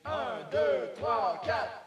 Un, deux, trois, quatre.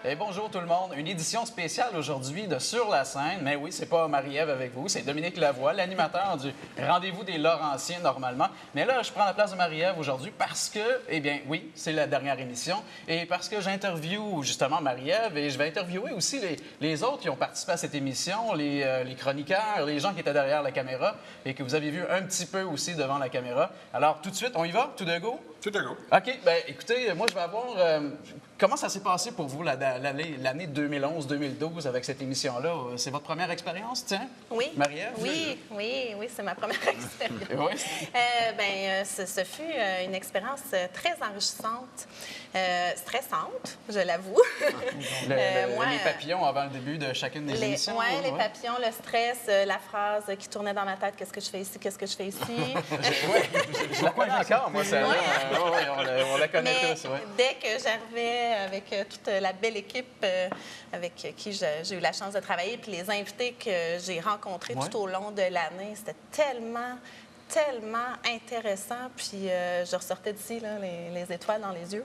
Et bonjour tout le monde. Une édition spéciale aujourd'hui de Sur la scène. Mais oui, c'est pas Marie-Ève avec vous, c'est Dominique Lavoie, l'animateur du Rendez-vous des Laurentiens normalement. Mais là, je prends la place de Marie-Ève aujourd'hui parce que, eh bien, oui, c'est la dernière émission et parce que j'interviewe justement Marie-Ève et je vais interviewer aussi les autres qui ont participé à cette émission, les chroniqueurs, les gens qui étaient derrière la caméra et que vous avez vu un petit peu aussi devant la caméra. Alors, tout de suite, on y va? Tout de go? Tout à go. OK. Bien, écoutez, moi, je vais avoir... comment ça s'est passé pour vous l'année 2011-2012 avec cette émission-là? C'est votre première expérience, tiens? Oui. Marie-Ève? Oui, c'est ma première expérience. Oui. Ce fut une expérience très enrichissante, stressante, je l'avoue. Les papillons avant le début de chacune des émissions? Oui, les papillons, le stress, la phrase qui tournait dans ma tête, qu'est-ce que je fais ici, qu'est-ce que je fais ici? Je la connais encore, moi, ça. On la connaît tous, oui. Dès que j'arrivais avec toute la belle équipe avec qui j'ai eu la chance de travailler, puis les invités que j'ai rencontrés tout au long de l'année, c'était tellement intéressant. Puis je ressortais d'ici, là, les étoiles dans les yeux.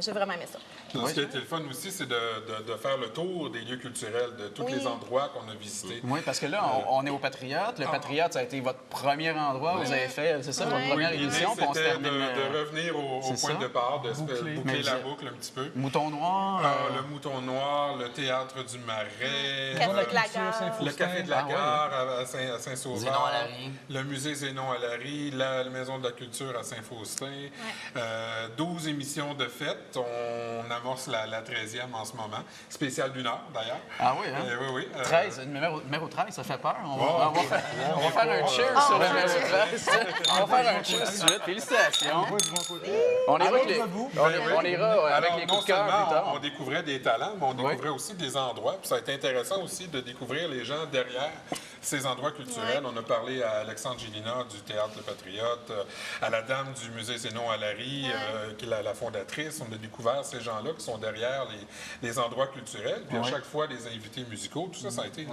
J'ai vraiment aimé ça. Ce qui a été le fun aussi, c'est de faire le tour des lieux culturels, de tous les endroits qu'on a visités. Oui, parce que là, on est au Patriote. Le Patriote, ça a été votre premier endroit où vous avez fait, c'est ça, votre première émission. L'idée, c'était de revenir au point de départ, de boucler la boucle un petit peu. Mouton Noir. Le Mouton Noir, le Théâtre du Marais. Café de la Gare. Le Café de la Gare à Saint-Sauveur. Zénon-Allary. Le musée Zénon-Allary, la Maison de la Culture à Saint-Faustin. 12 émissions de fête. On amorce la 13e en ce moment. Spéciale d'une heure, d'ailleurs. Ah oui, hein? Oui. 13, numéro 13, ça fait peur. On va faire un cheer sur le numéro 13. On va faire un cheer tout de suite. Félicitations. On ira avec les coups de cœur plus tard. On découvrait des talents, mais on découvrait aussi des endroits. Puis ça a été intéressant aussi de découvrir les gens derrière ces endroits culturels. On a parlé à Alexandre Gélina du Théâtre Le Patriote, à la dame du musée Zénon-Allary, qui est la fondatrice. On a découvert ces gens-là qui sont derrière les endroits culturels. Puis à chaque fois, les invités musicaux. Tout ça, ça a été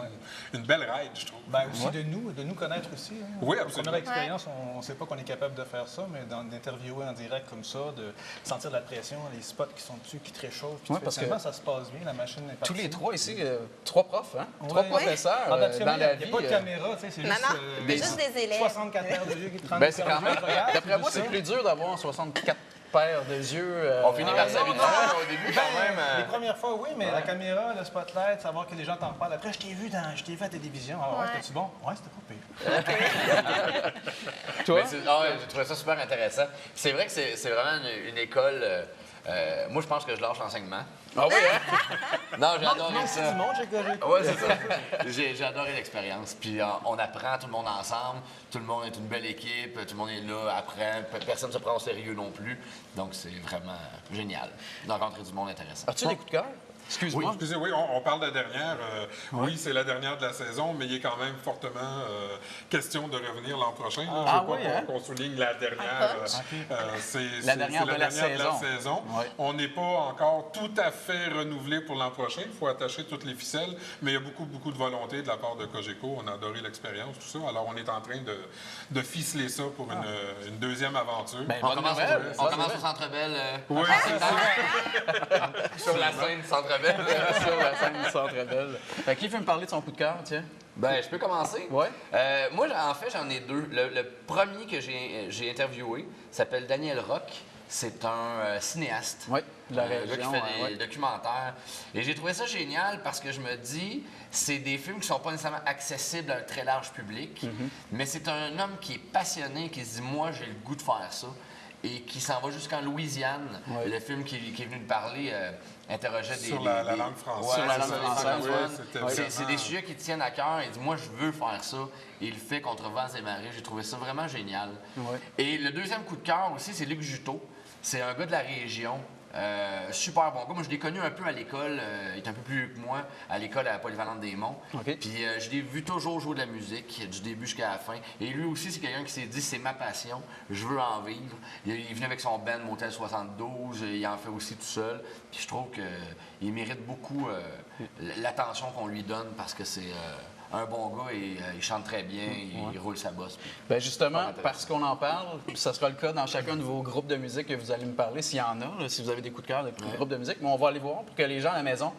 une belle ride, je trouve. Bien, aussi de nous connaître aussi. Hein. Oui, absolument. Première expérience, on ne sait pas qu'on est capable de faire ça, mais d'interviewer en direct comme ça, de sentir de la pression, les spots qui sont dessus, qui te réchauffent. Puis parce que ça se passe bien, la machine est partie. tous les trois ici, trois profs, hein? Trois professeurs dans la vie. Il n'y a pas de caméra, tu sais, c'est juste des élèves. 64 paires de yeux qui te rendent Ben, c'est quand même. D'après moi, c'est plus dur d'avoir 64 paires de yeux. On finit par s'habituer au début quand même. Les premières fois, oui, mais la caméra, le spotlight, savoir que les gens t'en parlent. Après, je t'ai vu à la télévision. Ah ouais, c'était-tu bon? Ouais, c'était pas pire. Toi? J'ai trouvé ça super intéressant. C'est vrai que c'est vraiment une école. Moi, je pense que je lâche l'enseignement. Ah oui, hein? Non, j'ai adoré C'est ça. du monde, j'ai Oui, c'est ça. J'ai adoré l'expérience. Puis on apprend tout le monde ensemble. Tout le monde est une belle équipe. Tout le monde est là, apprend. Personne ne se prend au sérieux non plus. Donc, c'est vraiment génial de rencontrer du monde intéressant. As-tu des coups de cœur? Excuse-moi. Oui, excusez, on parle de la dernière. Oui, c'est la dernière de la saison, mais il est quand même fortement question de revenir l'an prochain. Je veux pas qu'on souligne la dernière. C'est la dernière de la saison. Ouais. On n'est pas encore tout à fait renouvelé pour l'an prochain. Il faut attacher toutes les ficelles, mais il y a beaucoup de volonté de la part de Cogeco. On a adoré l'expérience, tout ça. Alors, on est en train de ficeler ça pour une deuxième aventure. Ben, On bonne commence nouvelle. au Centre Bell. Oui, c'est ça. Sur la scène Centre Bell. Sur la scène du Centre Bell. Qui veut me parler de son coup de cœur, tiens? Ben, je peux commencer? Ouais. Moi, en fait, j'en ai deux. Le premier que j'ai interviewé s'appelle Daniel Roch. C'est un cinéaste. Oui, de la Un gars région, qui fait des ouais. documentaires. Et j'ai trouvé ça génial parce que je me dis, c'est des films qui sont pas nécessairement accessibles à un très large public, mais c'est un homme qui est passionné, qui se dit, moi, j'ai le goût de faire ça. Et qui s'en va jusqu'en Louisiane. Ouais. Le film qui est venu me parler interrogeait des... Sur la langue française. Ouais, Sur la c'est langue ça, les française, francophones. ouais, c'était C'est vraiment- des sujets qui tiennent à cœur. Il dit, moi, je veux faire ça. Et il le fait contre vents et marées. J'ai trouvé ça vraiment génial. Ouais. Et le deuxième coup de cœur aussi, c'est Luc Juteau. C'est un gars de la région. Super bon gars. Moi, je l'ai connu un peu à l'école. Il est un peu plus vieux que moi à l'école à la Polyvalente des Monts. OK. Puis je l'ai vu toujours jouer de la musique, du début jusqu'à la fin. Et lui aussi, c'est quelqu'un qui s'est dit, c'est ma passion, je veux en vivre. Il venait avec son band Motel 72, il en fait aussi tout seul. Puis je trouve qu'il mérite beaucoup l'attention qu'on lui donne parce que c'est un bon gars et il chante très bien, il roule sa bosse. Puis Bien, justement, Pas intéressant. parce qu'on en parle, puis ça sera le cas dans chacun de vos groupes de musique que vous allez me parler, s'il y en a, là, si vous avez des coups de cœur de groupes de musique. Mais on va aller voir pour que les gens à la maison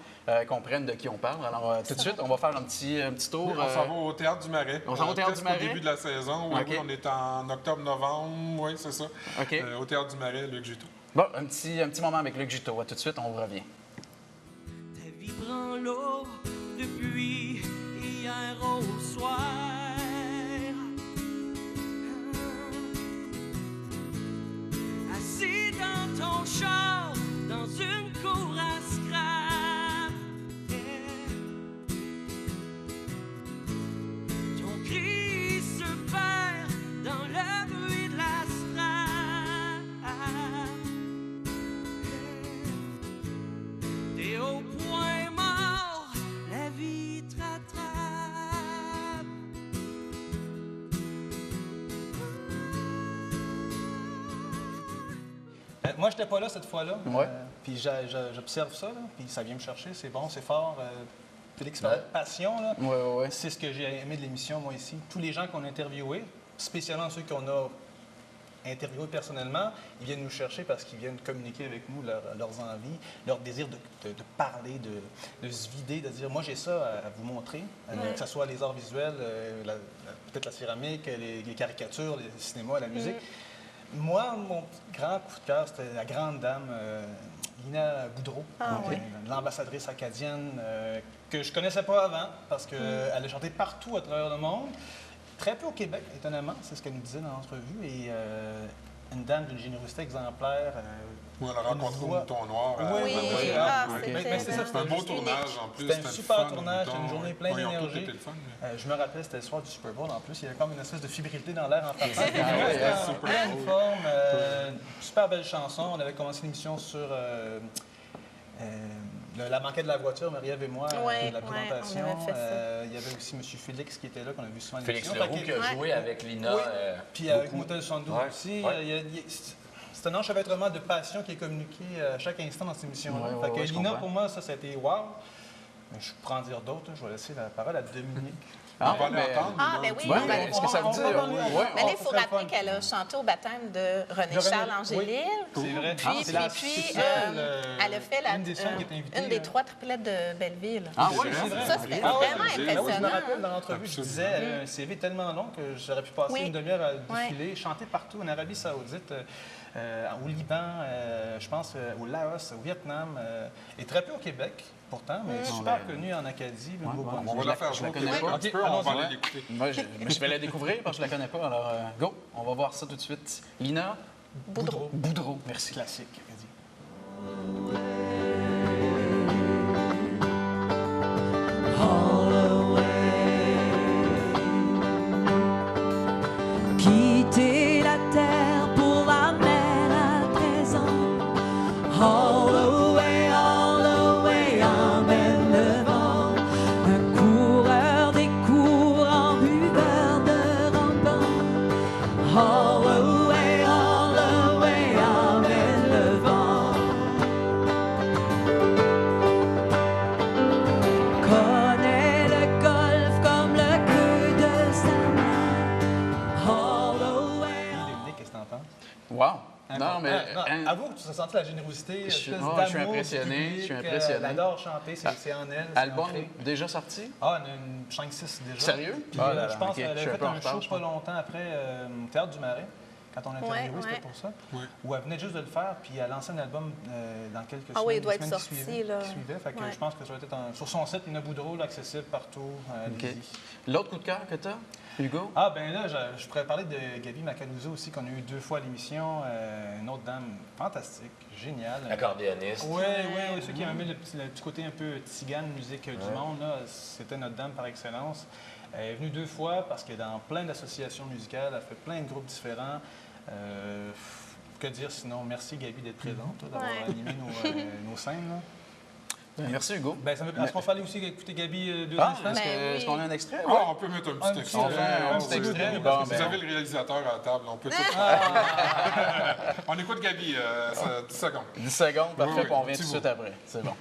comprennent de qui on parle. Alors, tout de suite, on va faire un petit tour. On s'en va au Théâtre du Marais. On s'en va au Théâtre Presque du Marais? Au début de la saison. Oui, OK. oui, on est en octobre-novembre. Oui, c'est ça. OK. Au Théâtre du Marais, Luc Juteau. Bon, un petit moment avec Luc Juteau. À tout de suite, on revient. Ta vie prend l'eau depuis hier au soir. Assis dans ton char, dans une cour à scrap. Ton cri se perd dans le bruit de la strate. T'es au point mort, la vie te rattrape. Moi, je n'étais pas là cette fois-là. Ouais. Puis j'observe ça, là, puis ça vient me chercher. C'est bon, c'est fort. Félix parlait de passion, là. Oui, oui, oui. C'est ce que j'ai aimé de l'émission, moi, ici. Tous les gens qu'on a interviewés, spécialement ceux qu'on a interviewés personnellement, ils viennent nous chercher parce qu'ils viennent communiquer avec nous leurs envies, leur désir de parler, de se vider, de dire, moi, j'ai ça à vous montrer, que ce soit les arts visuels, peut-être la céramique, les caricatures, le cinéma, la musique. Moi, mon grand coup de cœur, c'était la grande dame Lina Boudreau, l'ambassadrice acadienne, que je connaissais pas avant parce qu'elle a chanté partout à travers le monde. Très peu au Québec, étonnamment, c'est ce qu'elle nous disait dans l'entrevue. Et une dame d'une générosité exemplaire. Où on a rencontré au Mouton Noir. Oui, Mais c'est ça, c'était Un beau juste tournage en plus. C'était un super fun, tournage, Mouton. c'était une journée pleine Oui, ils ont tous d'énergie. été le fun, mais- Je me rappelle, c'était le soir du Super Bowl en plus. Il y avait comme une espèce de fébrilité dans l'air en partant. ouais, C'était en Super pleine Bowl. forme. Super belle chanson. On avait commencé l'émission sur la banquette de la voiture, Marie-Ève et moi, Ouais, la ouais, présentation. on avait fait ça. Il y avait aussi M. Félix qui était là, qu'on a vu souvent à Félix l'émission. Leroux Fait qui que- a joué avec Lina. Oui. Puis avec beaucoup. Motel 72 Ouais, aussi. ouais. C'est un enchevêtrement de passion qui est communiqué à chaque instant dans cette émission-là. Ouais, Fait ouais, que ouais, je Lina, comprends. pour moi, ça a été wow. Mais je pourrais en dire d'autres. Je vais laisser la parole à Dominique. Ah, On va mais- l'entendre. Ah, là. ben oui, Ouais, on va mais aller est-ce que ça vous on dit? va parler- Ouais, Mais là, il ça faut serait rappeler fun. qu'elle a chanté au baptême de René Charles Angélil. C'est vrai. Puis, C'est la puis, seule, elle a fait une des seules qui est invitée, une des 3 triplettes de Belleville. Ah oui, C'est vrai. Ça, c'était Ah oui, vraiment Ah oui, je me impressionnant. rappelle dans l'entrevue, je Absolument. disais, elle a un CV tellement long que j'aurais pu passer Oui. une demi-heure à défiler, chanter partout en Arabie Saoudite, au Liban, je pense au Laos, au Vietnam, et très peu au Québec, pourtant, mais super connue en Acadie, le Nouveau-Brunswick. On va la faire Je la jouer connais un pas. petit Ok, peu, on va allons-y. aller l'écouter. Moi, je vais la découvrir parce que je la connais pas. Alors, go, on va voir ça tout de suite. Lina Boudreau. Boudreau, merci. Classique, Acadie. Quitter la terre pour la mer à 13 ans. All the way, emmène le vent. Un coureur des cours en buveur de rampant. All the way, emmène le vent. Connais le golfe comme le creux de sa main. All the way. Dominique, qu'est-ce que t'en penses? Wow! Non, mais... Avoue que tu as senti la générosité, Je suis l'espèce impressionné, d'amour du public, je suis impressionné. Elle adore chanter, c'est en elle. c'est Album ancré. déjà sorti? Ah, on a une 5-6 déjà. Sérieux? Puis, Ah là là, je pense ok, qu'elle je suis avait un fait peu en un retard, show je pas pense. longtemps après, au Théâtre du Marais. Quand on a interviewé, Ouais, c'était ouais. pour ça. Ouais. Où elle venait juste de le faire, puis elle a lancé un album dans quelques Ah oui, il semaines, doit les être semaines sorti, qui suivaient. là. Qui suivaient. Fait que Ouais. je pense que ça va être sur son site, Nina Boudreau, là, accessible partout. OK. allez-y. L'autre coup de cœur que tu as, Hugo? Ah, ben là, je pourrais parler de Gaby Macaluso aussi, qu'on a eu 2 fois à l'émission. Une autre dame fantastique, géniale. Accordéoniste. Oui, ceux qui avaient le petit côté un peu tzigane, musique du monde, là, c'était notre dame par excellence. Elle est venue 2 fois parce qu'elle est dans plein d'associations musicales, elle fait plein de groupes différents. Que dire sinon? Merci Gaby d'être présente, là, d'avoir Ouais. animé nos scènes. Là. Merci, Hugo. Ben, ça me plaît. Est-ce qu'on fait aller aussi écouter Gaby 2 Ah, instants? est-ce Ben est-ce qu'on a un extrait? Ah, on peut mettre un petit extrait. On fait un petit extrait. Bon, Vous avez le réalisateur à la table, on peut tout... On écoute Gaby, 10 secondes. 10 secondes, parfait, Oui, puis on vient petit tout de suite après. C'est bon.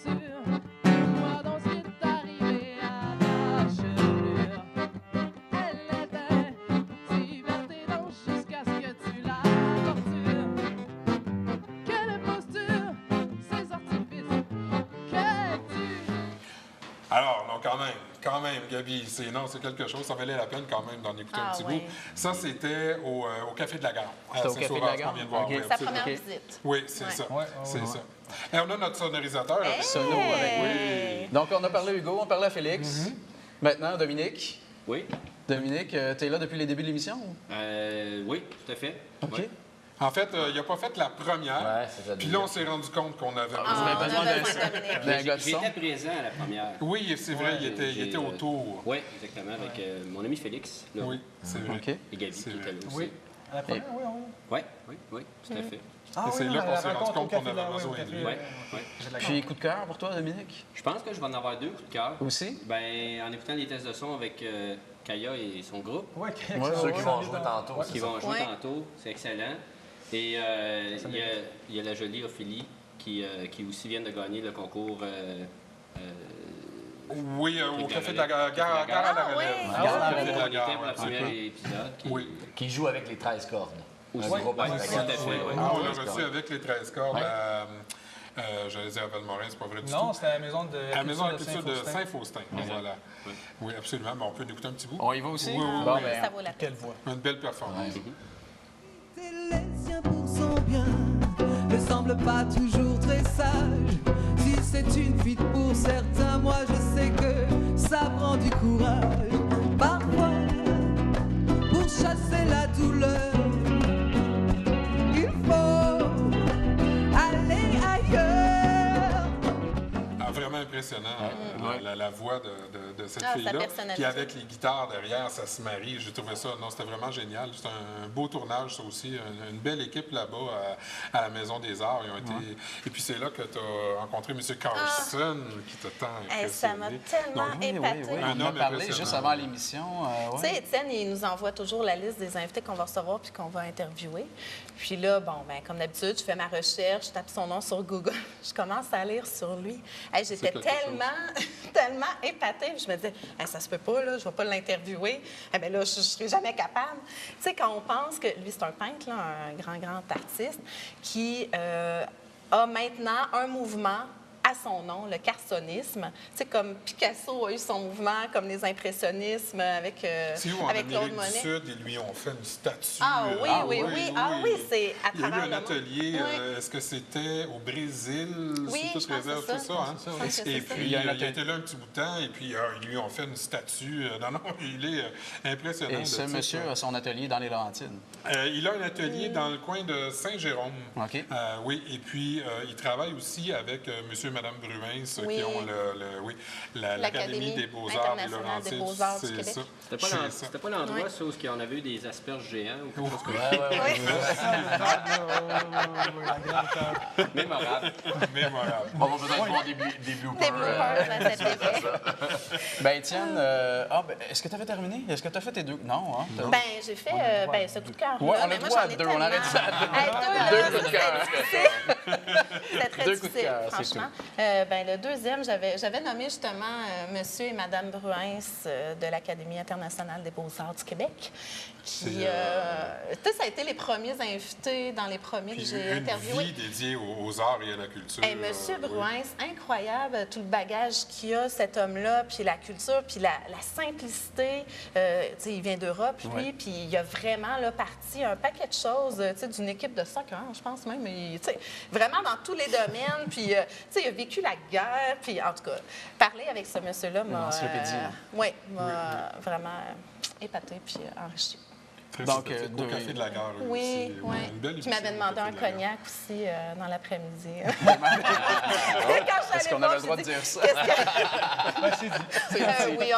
Moi dans ce qui est arrivé à ta chevelure, elle était si verte et blanche jusqu'à ce que tu la tortures. Quelle imposture, ces artifices que tu... Alors, non, quand même, Gaby, c'est quelque chose, ça valait la peine quand même d'en écouter un Ah, petit oui. bout. Ça, c'était au Café de la Gare. C'était au Café de la Gare? qu'on vient de voir. Ok. oui, Sa absolument. première OK. visite. Oui, c'est Ouais. ça. Ouais, c'est ouais. ça. Et on a notre sonorisateur. avec- Sono avec Hey! Donc, on a parlé à Hugo, on parlait à Félix. Maintenant, Dominique. Oui, Dominique, tu es là depuis les débuts de l'émission? oui, tout à fait. OK. Ouais. En fait, il n'a pas fait la première. Ouais, c'est ça. Puis là, on s'est rendu compte qu'on avait Ah, besoin. on a besoin besoin de Dominique. D'un gars de son. J'étais présent à la première. Oui, c'est vrai, il J'ai, était autour. Oui, exactement, avec mon ami Félix. Là, Oui, c'est vrai. OK. Et Gaby C'est qui était là aussi. Oui. À la première, oui. Oui, tout à fait. Ah, Et c'est oui, là non, qu'on la s'est rendu rencontre au compte qu'on Café de la- avait oui, au besoin de Café, lui. Oui, oui. J'ai de la Puis, coup de cœur pour toi, Dominique? Je pense que je vais en avoir 2 coups de cœur. Aussi? Ben, en écoutant les tests de son avec Kaya et son groupe, Ouais, ceux qui vont jouer tantôt, Ouais, c'est qui vont jouer Ouais. tantôt, c'est excellent. Et il y a la jolie Ophélie qui aussi vient de gagner le concours. Oui, au Café de la Gare, Gare à la Ah, Relève. oui. Gare à la qui Relève, était Gare, pour la ouais. première épisode. Oui. Qui joue avec les 13 cordes. Aussi. Un groupe avec Ouais, la tout à corde. fait, ouais. Nous, on l'a 13 reçu cordes. avec les 13 cordes j'allais dire à Valmorin, c'est pas vrai du Non, tout. c'était à la maison de À la maison de culture culture de Saint-Faustin. Saint-Faustin. Voilà. Oui, absolument. Mais on peut écouter un petit bout. On y va aussi? Oui, oui, Bon, oui. ben, Ça vaut la peine. Quelle voix. Une belle performance. C'est les siens pour son bien, ne semble pas toujours très sage. Si c'est une fuite pour certains, moi je sais que ça prend du courage. Parfois, pour chasser la douleur, il faut aller ailleurs. Ah, vraiment impressionnant, la voix de cette Ah, sa fille-là. personnalité. Puis avec les guitares derrière, ça se marie. J'ai trouvé ça, non, c'était vraiment génial. C'est un beau tournage, ça aussi. Une belle équipe là-bas à la Maison des Arts. Ils ont été... Et puis c'est là que tu as rencontré M. Carlson, qui t'a tant impressionné. Hey, ça m'a tellement Donc, épatée. Un On en a homme parlé impressionnant. juste avant l'émission. Tu sais, Étienne, il nous envoie toujours la liste des invités qu'on va recevoir puis qu'on va interviewer. Puis là, bon, ben comme d'habitude, je fais ma recherche, je tape son nom sur Google, je commence à lire sur lui. Hey, j'étais quelque tellement épatée. Puis je me disais, hey, ça se peut pas, là, je vais pas l'interviewer. Eh bien là, je serai jamais capable. Tu sais, quand on pense que lui, c'est un peintre, là, un grand artiste, qui a maintenant un mouvement à son nom, le carsonisme. Tu sais, comme Picasso a eu son mouvement, comme les impressionnismes avec C'est où, en avec Claude Amérique du Monet. Sud, ils lui ont fait une statue. Ah oui, oui. Ah oui, c'est à Il y a eu travers un le monde. atelier, Oui. est-ce que c'était au Brésil? Oui, si toute je pense réserve, que c'est c'est ça. ça, hein? Je pense que c'est Et ça. puis, Il y a un il a atelier. été là un petit bout de temps, et puis ils lui ont fait une statue. Non, il est impressionnant. Et de ce ça, monsieur ça. a son atelier dans les Laurentides. Il a un atelier dans le coin de Saint-Jérôme. OK. Oui, et puis il travaille aussi avec M. Mme Bruins Oui. qui ont l'Académie des Beaux-Arts des internationale des Laurentides. Beaux-Arts du C'est Québec. ça. C'était pas l'endroit ça, où il y en avait eu des asperges géants ou quelque chose comme ça. Mémorable. Mémorable. On va peut-être voir des bloopers. Des bloopers à cet effet. Ben, Étienne, est-ce que tu avais terminé? Est-ce que tu as fait tes deux? Non, hein? Ben, j'ai fait ce coup de cœur. Ouais, on a mais le moi, droit j'en à ai deux, on arrête ça. Deux Deux coups de cœur. C'était très Deux coups de difficile, cœur, c'est franchement. Le deuxième, j'avais nommé justement Monsieur et Madame Bruins de l'Académie internationale des Beaux-Arts du Québec. Qui, ça a été les premiers invités dans les premiers que j'ai interviewés. Une vie dédiée aux arts et à la culture. Hey, Monsieur Bruins, incroyable, tout le bagage qu'il a, cet homme-là, puis la culture, puis la simplicité. Il vient d'Europe, lui, puis il a vraiment parti un paquet de choses, d'une équipe de soccer, je pense même, vraiment dans tous les domaines. Puis, il a vécu la guerre, puis en tout cas, parler avec ce monsieur-là m'a vraiment épaté puis enrichi. Donc, au Café de la Gare. Oui, oui. Puis m'avait demandé un cognac aussi dans l'après-midi. Est-ce qu'on avait le droit de dire ça? Oui,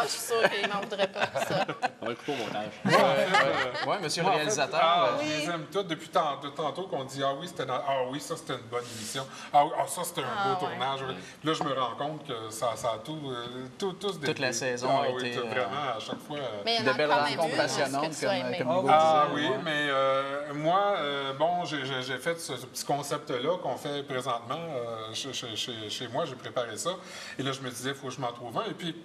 je suis sûre qu'il n'en voudrait pas pour ça. On va le couper au montage. Oui, monsieur le réalisateur. Je les aime tous depuis tantôt qu'on dit ah oui, ça c'était une bonne émission. Ah ça c'était un beau tournage. Puis là, je me rends compte que ça a tous des... Toute la saison a été... Vraiment, à chaque fois... de belles rencontres passionnantes comme oui, mais moi, j'ai fait ce petit concept-là qu'on fait présentement chez moi. J'ai préparé ça. Et là, je me disais, il faut que je m'en trouve un. Et puis,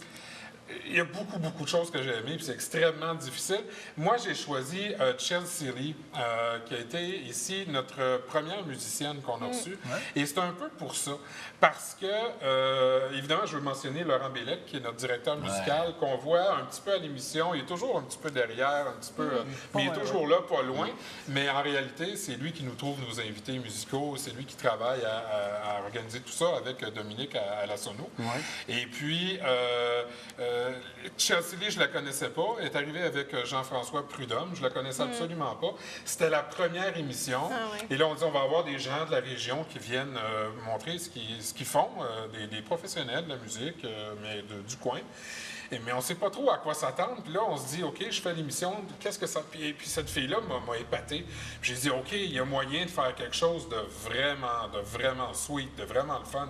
il y a beaucoup de choses que j'ai aimées, puis c'est extrêmement difficile. Moi, j'ai choisi Chelsea Lee, qui a été ici notre première musicienne qu'on a reçue. Et c'est un peu pour ça. Parce que, évidemment, je veux mentionner Laurent Bellec, qui est notre directeur musical, qu'on voit un petit peu à l'émission. Il est toujours un petit peu derrière, un petit peu... mais il est toujours là, pas loin. Mais en réalité, c'est lui qui nous trouve nos invités musicaux. C'est lui qui travaille à organiser tout ça avec Dominique à la sono. Et puis... Chelsea Lee, je ne la connaissais pas. Elle est arrivée avec Jean-François Prudhomme. Je ne la connaissais absolument pas. C'était la première émission. Et là, on dit on va avoir des gens de la région qui viennent montrer ce qu'ils font, des professionnels de la musique, mais du coin. Mais on ne sait pas trop à quoi s'attendre. Puis là, on se dit, OK, je fais l'émission, qu'est-ce que ça... Puis cette fille-là m'a épaté. Puis j'ai dit, OK, il y a moyen de faire quelque chose de vraiment sweet, de vraiment le fun.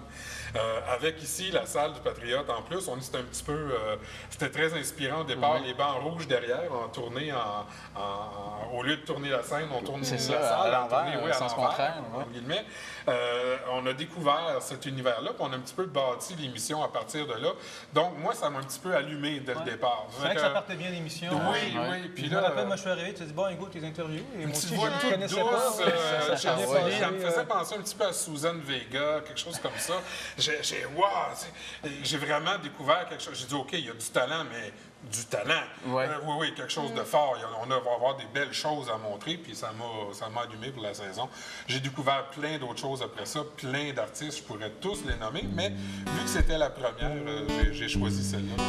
Avec ici la salle du Patriote en plus, c'était un petit peu... c'était très inspirant au départ. Les bancs rouges derrière, on tournait au lieu de tourner la scène, on tournait la salle. À l'envers, sens contraire. On a découvert cet univers-là, puis on a un petit peu bâti l'émission à partir de là. Donc, moi, ça m'a un petit peu allumé dès le départ. C'est vrai que ça partait bien l'émission. Oui. Puis là, moi, je suis arrivé, tu te dis, bon, écoute, tes interviews. Et une moi petite aussi, voix je ne connaissais pas. Ça me faisait penser un petit peu à Suzanne Vega, quelque chose comme ça. J'ai vraiment découvert quelque chose. J'ai dit, OK, il y a du talent, mais du talent. Oui, quelque chose de fort. On va avoir des belles choses à montrer, puis ça m'a allumé pour la saison. J'ai découvert plein d'autres choses après ça, plein d'artistes, je pourrais tous les nommer, mais vu que c'était la première, j'ai choisi celle-là.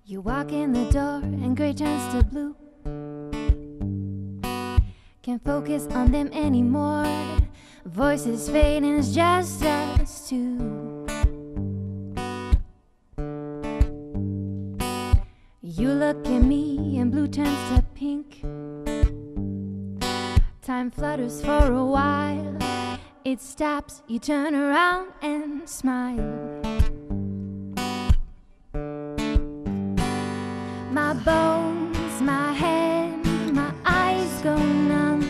You walk in the door and gray turns to blue. Can't focus on them anymore. Voices fade and it's just us two. You look at me and blue turns to pink. Time flutters for a while. It stops, you turn around and smile. My bones, my head, my eyes go numb.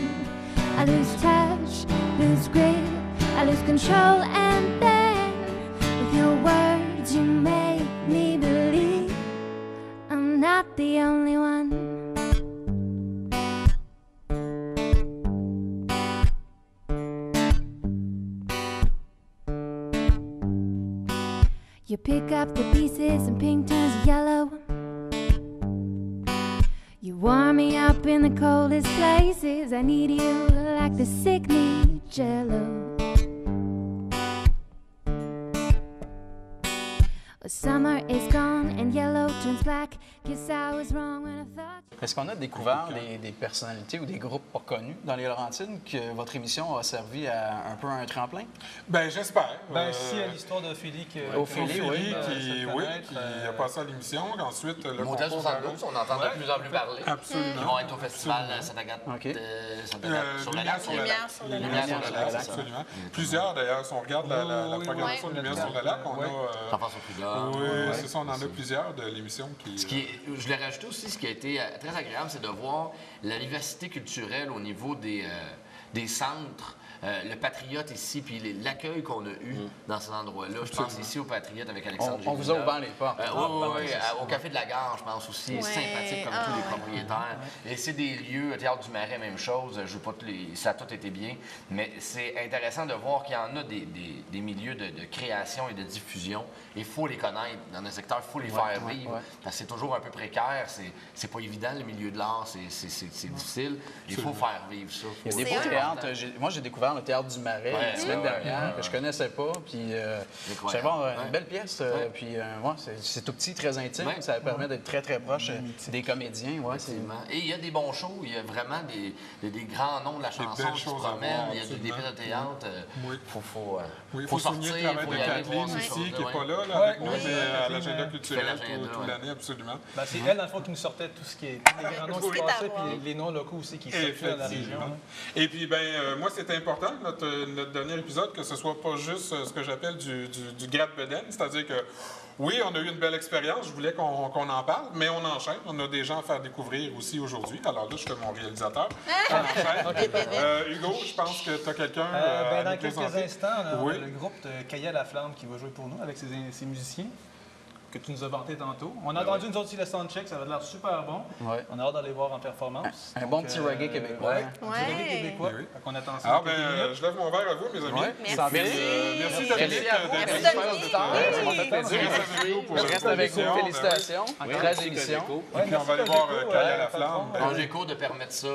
I lose touch, lose grip, I lose control, and then with your words you make me believe I'm not the only one. You pick up the pieces and pink turns yellow. You warm me up in the coldest places. I need you like the sick need Jello. But summer is gone and yellow turns black. Guess I was wrong when I thought. Est-ce qu'on a découvert des personnalités ou des groupes pas connus dans les Laurentides que votre émission a servi à un peu un tremplin? Bien, j'espère. Si, à l'histoire d'Ophélie qui Ophélie, Ophélie, qui a passé à l'émission. Ensuite, le Motel concours 72, on entend de plus en plus parler. Absolument. Ils vont être au festival Saint-Agathe sur la lac. Lumière sur le lac. Lumière sur le lac, absolument. Plusieurs, d'ailleurs, si on regarde la programmation de Lumière sur le lac, on a... Jean-François Prud'homme. Oui, c'est ça, on en a plusieurs de l'émission qui... Je l'ai rajouté aussi, ce qui a été très agréable, c'est de voir la diversité culturelle au niveau des centres. Le Patriote ici, puis l'accueil qu'on a eu dans ces endroits-là. Je pense ici au Patriote avec Alexandre On vous a ouvert les portes. Oui, au Café de la Gare, je pense aussi. Sympathique comme tous les propriétaires. Et c'est des lieux, Théâtre du Marais, même chose. Je veux pas ça a tout été bien. Mais c'est intéressant de voir qu'il y en a des milieux de création et de diffusion. Il faut les connaître dans un secteur, il faut les faire vivre. Parce que c'est toujours un peu précaire. C'est pas évident, le milieu de l'art. C'est difficile. Il faut faire vivre ça. Il y a des beaux théâtres. Moi, j'ai découvert le Théâtre du Marais la semaine dernière, que je connaissais pas. Puis j'allais voir une belle pièce. Puis c'est tout petit, très intime. Ça permet d'être très, très proche des comédiens. Et il y a des bons shows. Il y a vraiment des grands noms de la chanson qui se promènent. Il y a des pièces de théâtre. Il faut souligner le travail de Kathleen ici, qui n'est pas là avec nous, mais à l'agenda culturel toute l'année, absolument. C'est elle, dans le fond, qui nous sortait tout ce qui est les grands noms qui se passaient, puis les noms locaux aussi qui circulent dans la région. Et puis, moi, c'était important, notre dernier épisode, que ce soit pas juste ce que j'appelle du gratte-bedaine, c'est-à-dire que oui, on a eu une belle expérience, je voulais qu'on en parle, mais on enchaîne. On a des gens à faire découvrir aussi aujourd'hui. Alors là, je fais mon réalisateur. On enchaîne. Hugo, je pense que tu as quelqu'un à dans nous quelques présenter. instants, on a le groupe de Kaya La Flamme qui va jouer pour nous avec ses musiciens que tu nous as vantés tantôt. On a entendu nous autres aussi le soundcheck, ça va l'air super bon. On a hâte d'aller voir en performance. Un bon petit reggae québécois. Petit reggae québécois. On attend ça. Alors, je lève mon verre à vous, mes amis. Merci. Merci Dominique. Je reste avec vous. Félicitations. Très émission. Et puis on va aller voir Kaya La Flamme. Angéco de permettre ça.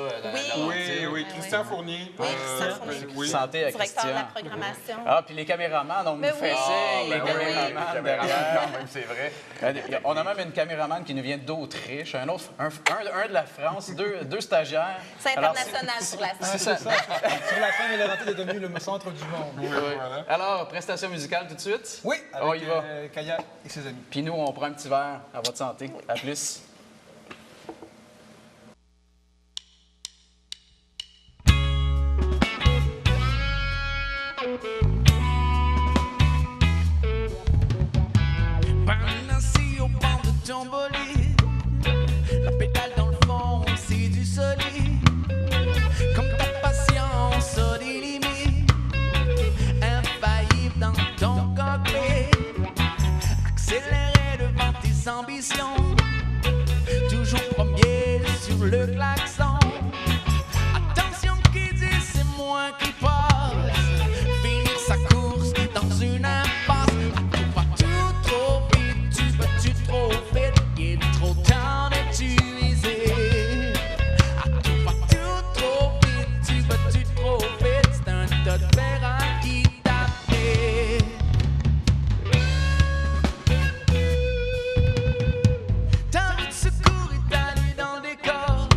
Oui, Christian Fournier. Santé à Directeur Christian. de la programmation. Ah, puis les caméramans, on nous fait signe, les caméramans derrière. Quand même, c'est vrai. On a même une caméraman qui nous vient d'Autriche, un de la France, deux stagiaires. C'est international sur la scène. C'est ça. Sur la scène, elle est devenu le centre du monde. Alors, prestation musicale tout de suite? Oui, On y va. avec Kaya et ses amis. Puis nous, on prend un petit verre à votre santé. À plus. Assis au banc de ton bolide, la pédale dans le fond, c'est du solide. Comme ta patience a des limites, infaillible dans ton cockpit. Accéléré devant tes ambitions, toujours premier sur le klaxon. Attention qui dit c'est moi qui passe, finir sa course dans une impasse. Trop vite, il est trop tard d'utiliser. À tout va tout trop vite, tu vas-tu trop vite, c'est un tas de verre qui t'appelle. Ta route de secours est allée dans le décor.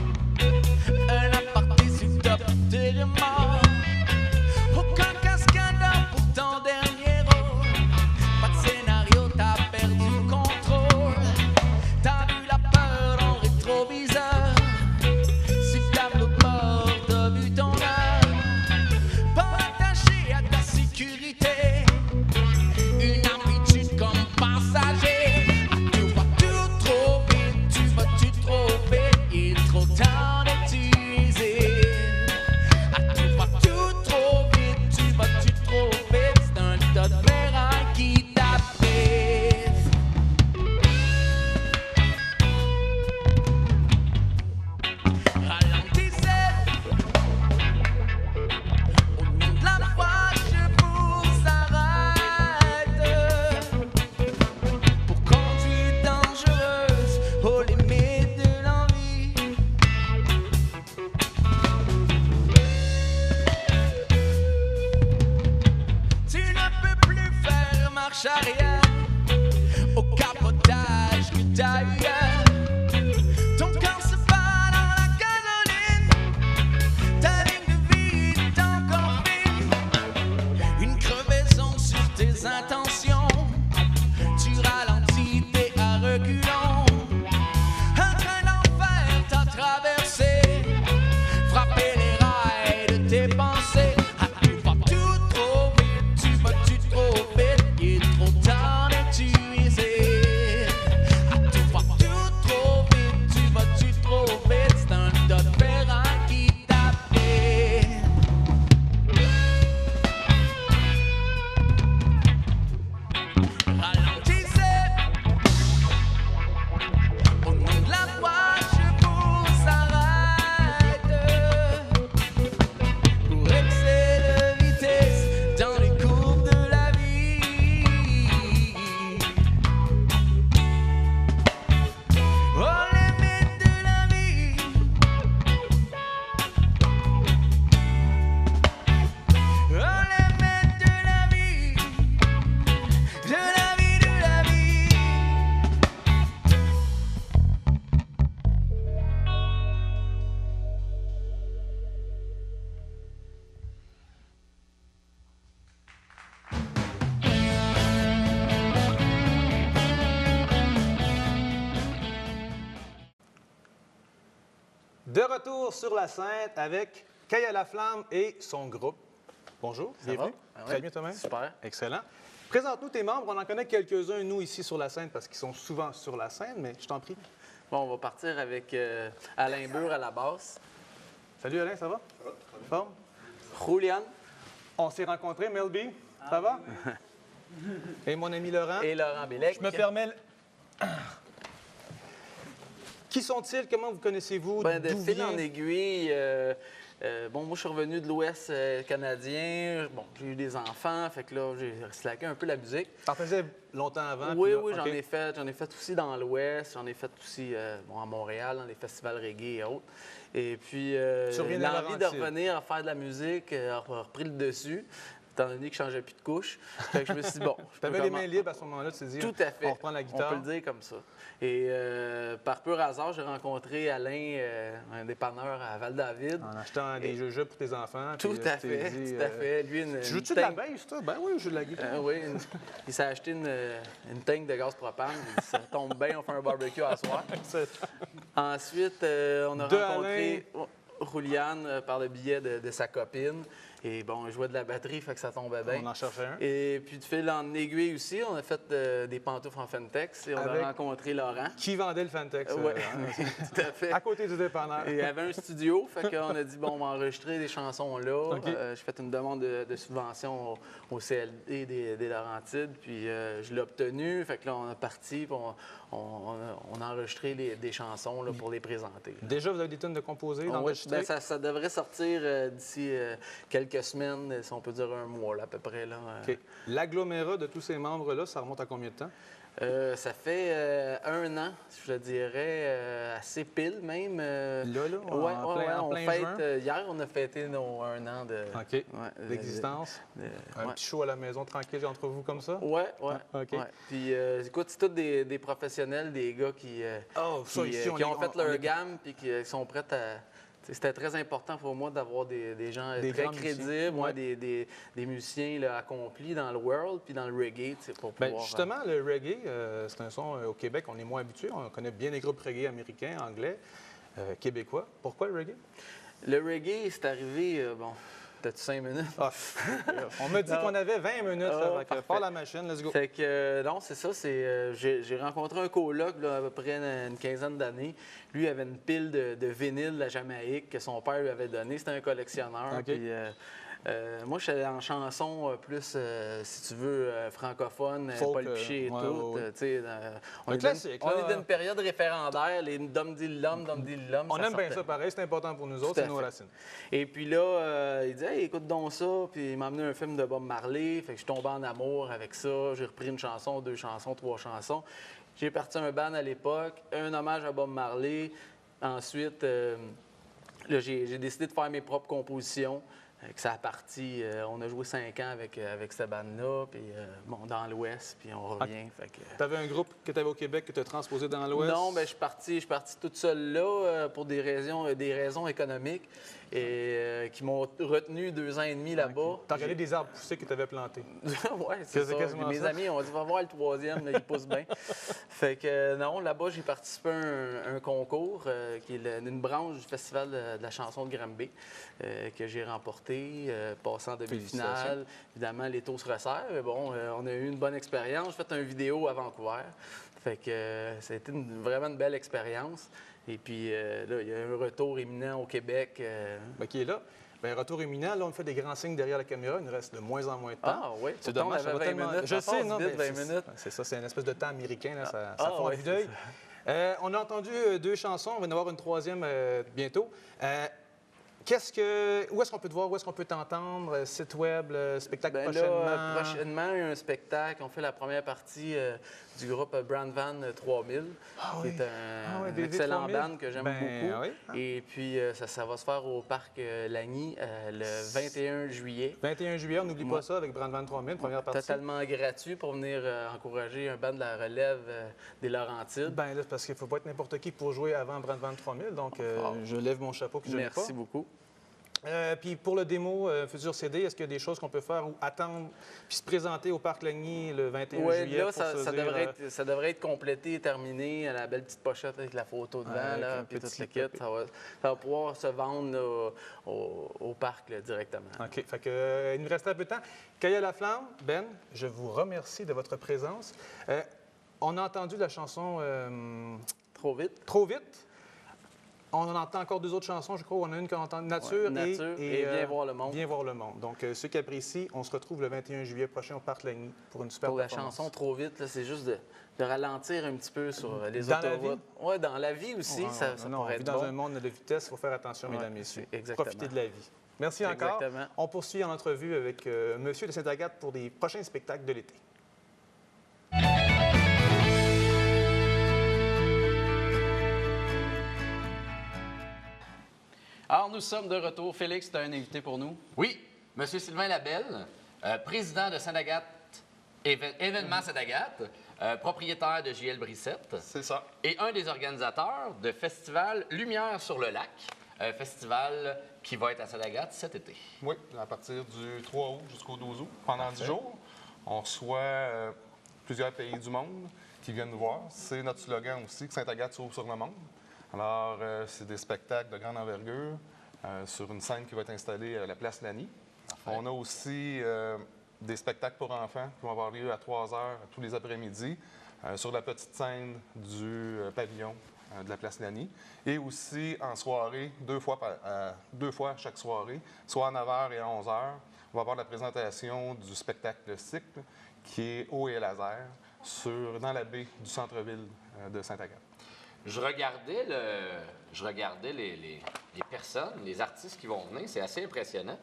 De retour sur la scène avec Kaya Laflamme et son groupe. Bonjour, bienvenue. Très bien toi-même. Super. Excellent. Présente-nous tes membres. On en connaît quelques-uns, nous, ici sur la scène, parce qu'ils sont souvent sur la scène, mais je t'en prie. Bon, on va partir avec Alain Bure à la basse. Salut Alain, ça va? Bon. Julian. On s'est rencontrés, Melby. Ça va? Et mon ami Laurent. Et Laurent Bélec. Je me permets... Qui sont-ils? Comment vous connaissez-vous? Ben, de D'où fil vient? en aiguille, bon, moi, je suis revenu de l'Ouest canadien. Bon, j'ai eu des enfants, fait que là, j'ai slacké un peu la musique. T'en faisais longtemps avant? Oui, puis là, oui, OK. j'en ai fait aussi dans l'Ouest. J'en ai fait aussi bon, à Montréal, dans les festivals reggae et autres. Et puis, Tu reviens de l'envie de Laurentides. revenir à faire de la musique a repris le dessus, étant donné que je changeais plus de couche. Fait que je me suis dit, bon, je Tu peux avais les commen- mains libres à ce moment-là, tu t'es dit, Tout à fait. on reprend la guitare. On peut le dire comme ça. Et par pur hasard, j'ai rencontré Alain, un dépanneur à Val-David. En achetant des jeux pour tes enfants. Tout puis, à tu t'es fait, dit, tout à fait. Lui, Tu joues-tu de la baisse, toi? Ben oui, je joue de la guitare. oui, il s'est acheté une tank de gaz propane. Il dit, ça tombe bien, on fait un barbecue à soir. Ensuite, on a De rencontré Julian par le biais de sa copine. Et bon, il jouait de la batterie, fait que ça tombait bien. On en cherchait un. Et puis de fil en aiguille aussi, on a fait des pantoufles en Fentex et on Avec- a rencontré Laurent. Qui vendait le Fantex? Oui, hein? tout à fait. À côté du dépanneur. Et il y avait un studio, fait qu'on a dit, bon, on va enregistrer des chansons là. OK. J'ai fait une demande de subvention au CLD des Laurentides, puis je l'ai obtenu. Fait que là, on est parti, puis on a enregistré des chansons là, pour les présenter. Déjà, vous avez des tonnes de composés, Oui, d'enregistrés? ben, ça devrait sortir d'ici quelques semaines, si on peut dire un mois là, à peu près. Là. OK. L'agglomérat de tous ces membres-là, ça remonte à combien de temps? Ça fait 1 an, je dirais, assez pile même. Là, Ouais, en on plein fête, juin? hier, on a fêté nos 1 an de... OK. Ouais, D'existence? Un ouais. petit show à la maison tranquille entre vous comme ça? Ouais, ouais. OK. Ouais. Puis, écoute, c'est tous des professionnels, des gars qui, Oh, ça, ici, qui on ont est- fait on leur est- gamme puis qui sont prêts à... C'était très important pour moi d'avoir des gens Des très grands musiciens. crédibles, Ouais. des musiciens là, accomplis dans le world puis dans le reggae, tu sais, pour Ben, pouvoir... justement, le reggae, c'est un son au Québec, on est moins habitué. On connaît bien les groupes reggae américains, anglais, québécois. Pourquoi le reggae? Le reggae, c'est arrivé, bon, peut-être 5 minutes. Ah, on m'a dit Non. qu'on avait 20 minutes. Ah, là, fait que parfait. part la machine, let's go. Fait que, non, c'est ça. J'ai rencontré un coloc, là, à peu près une quinzaine d'années. Lui avait une pile de vinyles de la Jamaïque que son père lui avait donné. C'était un collectionneur. OK. Puis, moi, je suis en chanson plus, si tu veux, francophone, Folk, Paul Piché et ouais, tout. ouais, ouais. Tu sais, on Un est classique, on là. est d'une période référendaire, les Dom dit l'homme, Dom dit l'homme. On ça aime bien sortait. ça pareil, c'est important pour nous Tout autres, à c'est nos fait. racines. Et puis là, il dit hey, écoute donc ça. Puis il m'a amené un film de Bob Marley. Fait que je suis tombé en amour avec ça. J'ai repris une chanson, 2 chansons, 3 chansons. J'ai parti un band à l'époque, un hommage à Bob Marley. Ensuite, là, j'ai décidé de faire mes propres compositions. Que ça a parti, on a joué 5 ans avec cette bande-là, puis bon, dans l'Ouest, puis on revient. Fait que, Tu avais un groupe que tu avais au Québec que tu as transposé dans l'Ouest? non, ben, je suis parti toute seule là pour des raisons économiques et qui m'ont retenu 2 ans et demi là-bas. Tu as regardé des arbres poussés que tu avais plantés. Oui, c'est ça. quasiment Mes ça. amis ont dit, va voir le 3e, là, il pousse bien. Fait que non, là-bas, j'ai participé à un concours qui est une branche du Festival de la chanson de Granby que j'ai remporté, passant en demi-finale. Félicitations. Évidemment, les taux se resserrent, mais bon, on a eu une bonne expérience. J'ai fait une vidéo à Vancouver. Fait que ça a été vraiment une belle expérience. Et puis là, il y a un retour imminent au Québec. Ben, qui est là. Ben, retour imminent, là, on fait des grands signes derrière la caméra. Il nous reste de moins en moins de temps. Ah oui, C'est pourtant, dommage, on ça va avait 20 tellement... minutes. Je Ça sais, passe non, vite, mais 20 minutes. c'est ça, c'est une espèce de temps américain, là, ça Ah, fond à ouais, vue d'œil. On a entendu 2 chansons, on va en avoir une 3e bientôt. Où est-ce qu'on peut te voir? Où est-ce qu'on peut t'entendre? Site web, spectacle Ben prochainement? là, prochainement, il y a un spectacle. On fait la première partie du groupe Brand Van 3000, qui est un des excellent 3000. band que j'aime beaucoup. oui. Et puis, ça va se faire au parc Lagny le 21 juillet. 21 juillet, on n'oublie pas Ouais. ça, avec Brand Van 3000, première partie. Totalement gratuit pour venir encourager un band de la relève des Laurentides. Ben là, c'est parce qu'il ne faut pas être n'importe qui pour jouer avant Brand Van 3000, donc je lève mon chapeau que je n'ai pas. Merci beaucoup. Puis pour le démo Futur CD, est-ce qu'il y a des choses qu'on peut faire ou attendre puis se présenter au Parc Lagny le 21 Oui, juillet? là, pour ça se dire, devrait être complété, terminé, la belle petite pochette avec la photo devant, avec là, un puis tout petit le kit. Ça va pouvoir se vendre là, au parc là, directement. OK. Fait que, il nous reste un peu de temps. Kaya Laflamme, Ben, je vous remercie de votre présence. On a entendu la chanson Trop vite. Trop vite. On en entend encore deux autres chansons, je crois. On a une qu'on entend, Nature, Nature et Viens voir le monde. Viens voir le monde. Donc, ceux qui apprécient, on se retrouve le 21 juillet prochain au Parc Lagny pour une super Pour la performance. chanson Trop vite, là, c'est juste de ralentir un petit peu sur les Dans la autoroutes. Oui, dans la vie aussi, ça Non, on pourrait vit être dans bon. un monde de vitesse, il faut faire attention, mesdames et messieurs. exactement. Profitez de la vie. Merci encore. Exactement. On poursuit en entrevue avec Monsieur de Sainte-Agathe pour des prochains spectacles de l'été. Alors, nous sommes de retour. Félix, tu as un invité pour nous? Oui, M. Sylvain Labelle, président de Sainte-Agathe, événement Sainte-Agathe, propriétaire de JL Brissette. C'est ça. Et un des organisateurs de festival Lumière sur le lac, festival qui va être à Sainte-Agathe cet été. Oui, à partir du 3 août jusqu'au 12 août, pendant 10 jours, on reçoit plusieurs pays du monde qui viennent nous voir. C'est notre slogan aussi, que Sainte-Agathe s'ouvre sur le monde. Alors, c'est des spectacles de grande envergure sur une scène qui va être installée à la place Lani. On a aussi des spectacles pour enfants qui vont avoir lieu à 3 heures tous les après-midi sur la petite scène du pavillon de la place Lani. Et aussi en soirée, deux fois chaque soirée, soit à 9h et à 11h, on va avoir la présentation du spectacle Cycle qui est eau et laser dans la baie du centre-ville de Sainte-Agathe. Je regardais les personnes, les artistes qui vont venir. C'est assez impressionnant.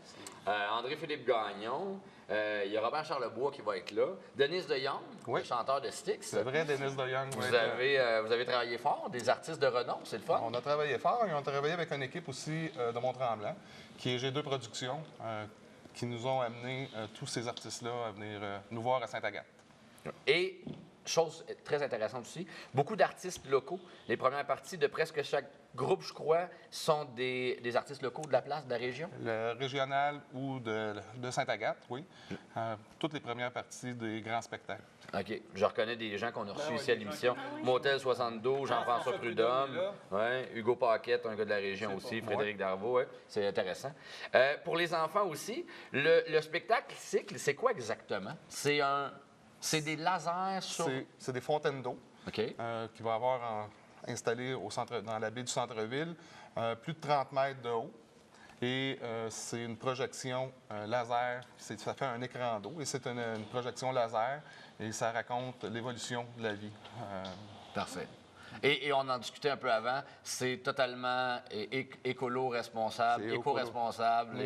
André-Philippe Gagnon, il y a Robert Charlebois qui va être là. Denise de Jong, le chanteur de Styx. C'est vrai, Denise de Jong. Vous avez travaillé fort, des artistes de renom, c'est le fun. On a travaillé fort et on a travaillé avec une équipe aussi de Mont-Tremblant, qui est G2 Productions, qui nous ont amené tous ces artistes-là à venir nous voir à Sainte-Agathe. Et, chose très intéressante aussi, beaucoup d'artistes locaux. Les premières parties de presque chaque groupe, je crois, sont des artistes locaux de la place, de la région. Le régional ou de Sainte-Agathe, oui. Toutes les premières parties des grands spectacles. OK. Je reconnais des gens qu'on a reçus ici à l'émission. Motel 72, Jean-François Prudhomme, Hugo Paquette, un gars de la région aussi, Frédéric Darvaux, c'est intéressant. Pour les enfants aussi, le spectacle Cycle, c'est quoi exactement? C'est des lasers sur... C'est des fontaines d'eau qu'il va avoir installées dans la baie du centre-ville, plus de 30 mètres de haut. Et c'est une projection laser, ça fait un écran d'eau, et c'est une projection laser, et ça raconte l'évolution de la vie. Parfait. Et on en discutait un peu avant, c'est totalement écolo-responsable, éco-responsable.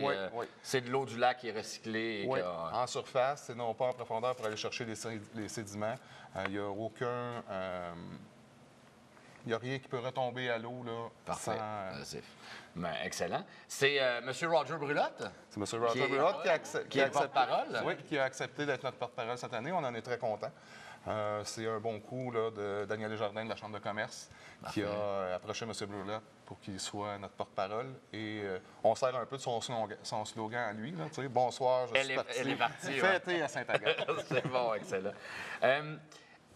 C'est de l'eau du lac qui est recyclée. Oui, en surface, et non pas en profondeur pour aller chercher les sédiments. Il n'y a aucun... Il n'y a rien qui peut retomber à l'eau, là. Parfait. Ben, excellent. C'est M. Roger Brulotte? C'est M. Roger Brulotte qui est le porte-parole? Oui, qui a accepté d'être notre porte-parole cette année. On en est très contents. C'est un bon coup là, de Daniel Desjardins de la Chambre de commerce qui a approché M. Brulotte pour qu'il soit notre porte-parole. Et on sert un peu de son slogan à lui. Là, bonsoir, je suis parti. Elle est partie. Fêtée à Sainte-Agathe. C'est bon, excellent.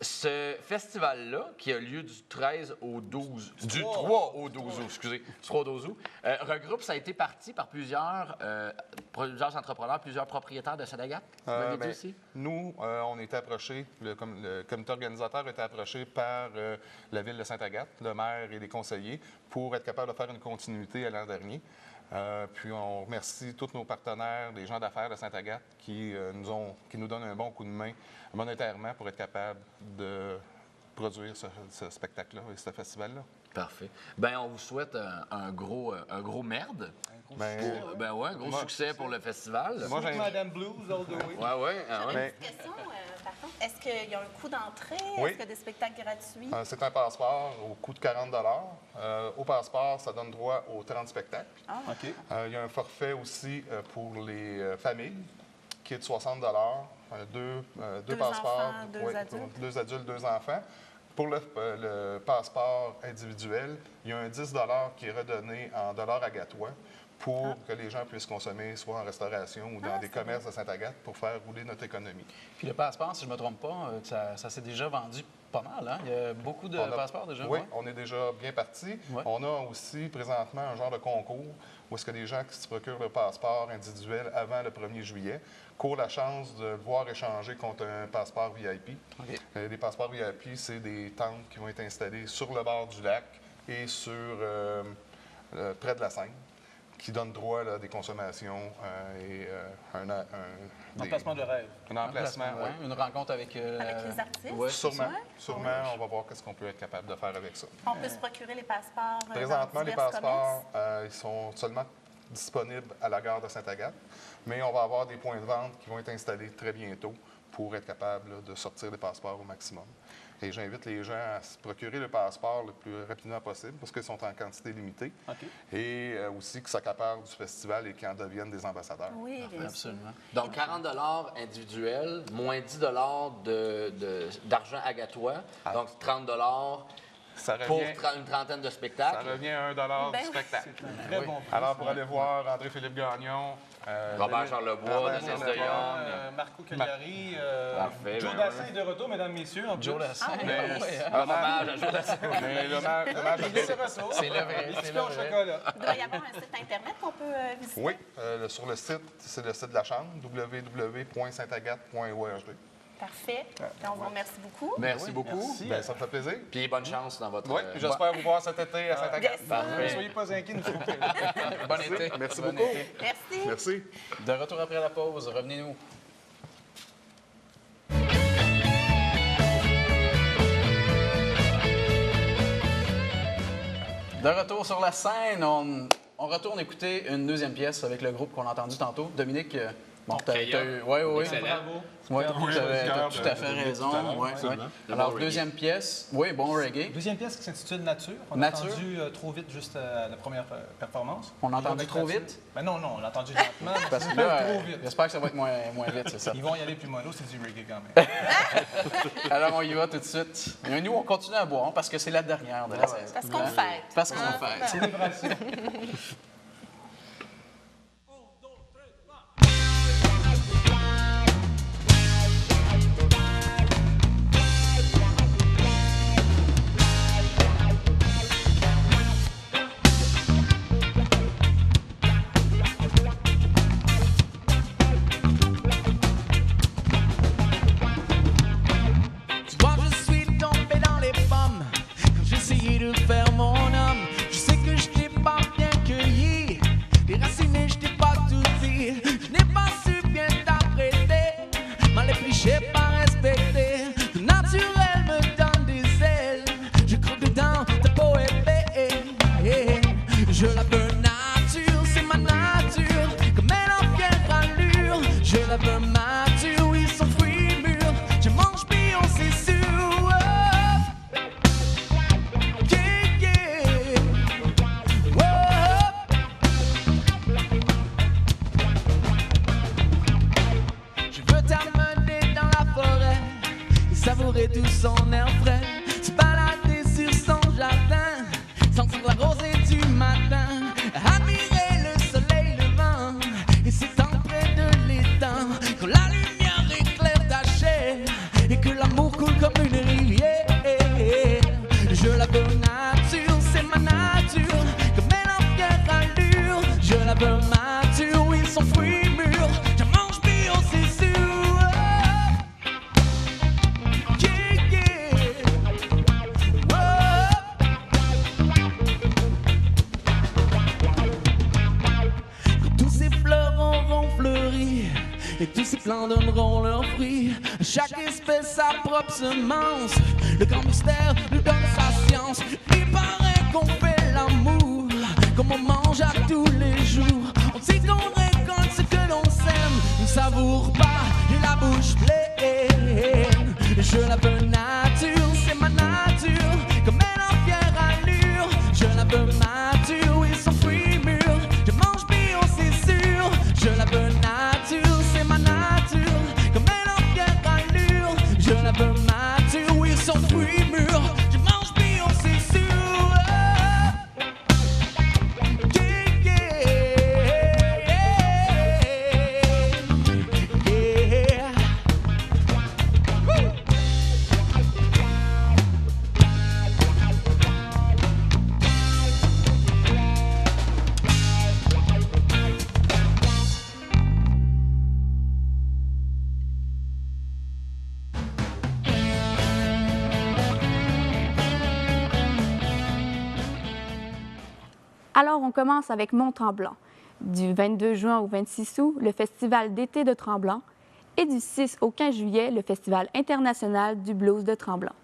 Ce festival-là, qui a lieu du 13 au 12... Du 3 au 12 août, excusez. 3 au 12 août, regroupe, ça a été parti par plusieurs entrepreneurs, plusieurs propriétaires de Sainte-Agathe. Vous m'avez dit aussi? Nous, on était approchés, le comité organisateur a été approché par la ville de Sainte-Agathe, le maire et les conseillers, pour être capable de faire une continuité à l'an dernier. Puis on remercie tous nos partenaires, les gens d'affaires de Sainte-Agathe qui nous donnent un bon coup de main monétairement pour être capable de produire ce spectacle-là et ce festival-là. Parfait. Bien, on vous souhaite un gros merde. Un gros succès pour le festival. Moi, j'ai Madame Blues all the way. J'avais une petite question, par contre. Est-ce qu'il y a un coût d'entrée? Oui. Est-ce qu'il y a des spectacles gratuits? C'est un passeport au coût de 40 Au passeport, ça donne droit aux 30 spectacles. OK. Il y a un forfait aussi pour les familles qui est de 60 deux passeports. Enfants, deux adultes. 2 adultes, 2 enfants. Pour le passeport individuel, il y a un 10 qui est redonné en dollars agatois pour que les gens puissent consommer soit en restauration ou dans des commerces de Sainte-Agathe pour faire rouler notre économie. Puis le passeport, si je ne me trompe pas, ça s'est déjà vendu pas mal, hein? Il y a beaucoup de passeports déjà. Oui, ouais? on est déjà bien parti. Ouais. On a aussi présentement un genre de concours où est-ce que les gens qui se procurent le passeport individuel avant le 1er juillet courent la chance de le voir échanger contre un passeport VIP. OK. Les passeports VIP, c'est des tentes qui vont être installées sur le bord du lac et près de la Seine, qui donnent droit à des consommations et Un emplacement de rêve. un emplacement. Ouais, une rencontre avec... Avec les artistes. Ouais, Sûrement, on va voir qu'est-ce qu'on peut être capable de faire avec ça. On peut se procurer les passeports. Présentement, dans les divers passeports, commerces. ils sont seulement disponibles à la gare de Sainte-Agathe, mais on va avoir des points de vente qui vont être installés très bientôt pour être capable là, de sortir les passeports au maximum. Et j'invite les gens à se procurer le passeport le plus rapidement possible parce qu'ils sont en quantité limitée. OK. Et aussi que s'accaparent du festival et qu'ils en deviennent des ambassadeurs. Oui, bien sûr. Absolument. Donc, 40 individuels, moins 10 d'argent agatois. Donc, 30 Ça pour revient, une trentaine de ça spectacles. revient à 1 Ben du oui. spectacle. Très bon prix. Alors, pour aller voir André-Philippe Gagnon, Robert Charlebois, Robert Denis de Charlebois, Young. Marco Cagliari, Parfait, Joe ben Dassin est de retour, mesdames, messieurs. En Joe plus. Lassin. mais- ouais, hein? Un hommage à Joe Dassin. mais l'hommage Il est de retour. C'est le vrai, Des c'est petits le pains au vrai. chocolat. Il doit y avoir un site Internet qu'on peut visiter. Oui, sur le site, c'est le site de la Chambre, www.saintagathe.org. Parfait. Et on vous remercie beaucoup. Merci beaucoup. Merci. Bien, ça me fait plaisir. Puis bonne chance dans votre... Oui, puis j'espère vous voir cet été à Sainte-Agathe. Yes. Ne Parfait. soyez pas inquiets, nous serons là. Bon été. Merci Bon beaucoup. été. Merci. Merci. De retour après la pause, revenez-nous. De retour sur la scène, on retourne écouter une deuxième pièce avec le groupe qu'on a entendu tantôt. Dominique, bon, t'as eu... Oui. Excellent. Bravo. Ouais, Oui, t'as oui, tout à fait de- raison. tout à l'heure, Ouais, absolument. ouais. Alors, deuxième pièce, oui, bon reggae. Deuxième pièce qui s'intitule Nature. On a Nature. entendu trop vite juste à la première performance. On a entendu Avec trop Nature. vite? Ben non, on l'a entendu lentement. mais Parce c'est que là, trop vite. j'espère que ça va être moins vite, c'est ça. Ils vont y aller plus mollo, c'est du reggae quand même. Alors, on y va tout de suite. Et nous, on continue à boire parce que c'est la dernière de la saison. Parce qu'on Hein? fête. Parce qu'on Hein? fête. Célébration. Tu vois, je suis tombé dans les pommes quand j'essayais de faire mon homme. Je sais que je t'ai pas bien cueilli, déraciné, je t'ai pas tout dit. Je n'ai pas su bien t'apprêter, mal épluché, pas respecté. Le naturel me donne des ailes, je croque dedans, ta peau est belle. Je la veux nature, c'est ma nature, comme elle en fière allure. Je la veux mature, oui, son fruit mûr. Je mange bien, c'est sûr. Yeah, yeah. Whoa. Je veux t'amener dans la forêt et savourer tout son air frais. Se balader sur son jardin, sentir la rosée du matin, admirer le soleil levant et s'étendre près de l'étang. Quand la lumière éclaire ta chair et que l'amour coule comme une rivière. Je la veux nature, c'est ma nature, comme elle en fière allure. Je la veux mature, oui, son fruit mûr. Je mange bio, c'est sûr. Yeah, yeah. Whoa. Quand tous ces fleurs auront fleuri et tous ces plants donneront leurs fruits, chaque espèce sa propre semence. Le grand mystère nous donne sa science. Il paraît qu'on fait l'amour comme on mange à tous les jours. On dit qu'on récolte ce que l'on sème, on savoure pas et la bouche pleine. Je la veux nature, c'est ma nature, comme elle en fière allure. Je la veux mature, oui, son fruit mûr. Je mange bio, c'est sûr. Je la veux nature, c'est ma nature, comme elle en fière allure. Je la veux mature, oui, son fruit mûr. Je mange bio, c'est sûr. Yeah, yeah. Alors, on commence avec Mont-Tremblant. Du 22 juin au 26 août, le Festival d'été de Tremblant. Et du 6 au 15 juillet, le Festival international du blues de Tremblant.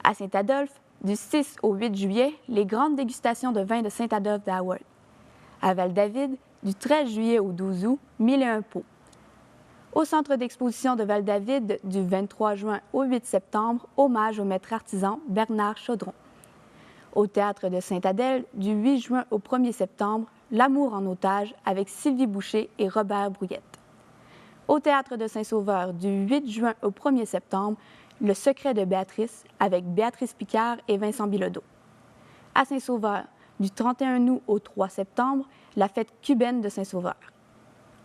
À Saint-Adolphe, du 6 au 8 juillet, les grandes dégustations de vin de Saint-Adolphe d'Howard. À Val-David, du 13 juillet au 12 août, 1001 pots. Au centre d'exposition de Val-David, du 23 juin au 8 septembre, hommage au maître artisan Bernard Chaudron. Au théâtre de Sainte-Adèle, du 8 juin au 1er septembre, L'amour en otage avec Sylvie Boucher et Robert Brouillette. Au théâtre de Saint-Sauveur, du 8 juin au 1er septembre, Le secret de Béatrice avec Béatrice Picard et Vincent Bilodeau. À Saint-Sauveur, du 31 août au 3 septembre, la fête cubaine de Saint-Sauveur.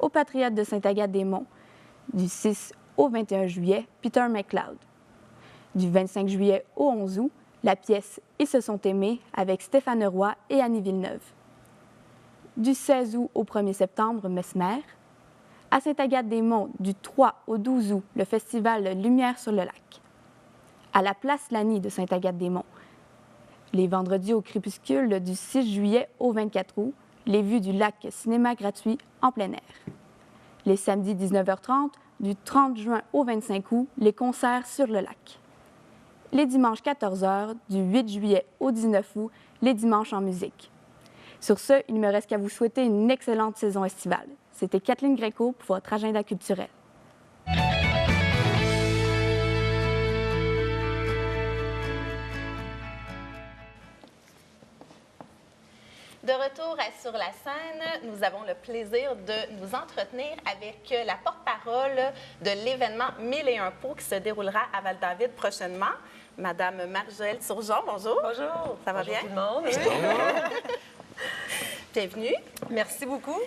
Au Patriote de Sainte-Agathe-des-Monts, du 6 au 21 juillet, Peter MacLeod. Du 25 juillet au 11 août, la pièce Ils se sont aimés avec Stéphane Roy et Annie Villeneuve. Du 16 août au 1er septembre, Mesmer. À Sainte-Agathe-des-Monts, du 3 au 12 août, le festival Lumière sur le lac. À la place Lani de Sainte-Agathe-des-Monts. Les vendredis au crépuscule, du 6 juillet au 24 août, les vues du lac cinéma gratuit en plein air. Les samedis 19h30, du 30 juin au 25 août, les concerts sur le lac. Les dimanches 14h, du 8 juillet au 19 août, les dimanches en musique. Sur ce, il ne me reste qu'à vous souhaiter une excellente saison estivale. C'était Kathleen Gréco pour votre agenda culturel. De retour à Sur la scène, nous avons le plaisir de nous entretenir avec la porte-parole de l'événement 1001 pots qui se déroulera à Val-David prochainement, Madame Marie-Joëlle Turgeon. Bonjour. Bonjour. Ça va Bonjour bien? tout le monde. Bienvenue. Merci beaucoup.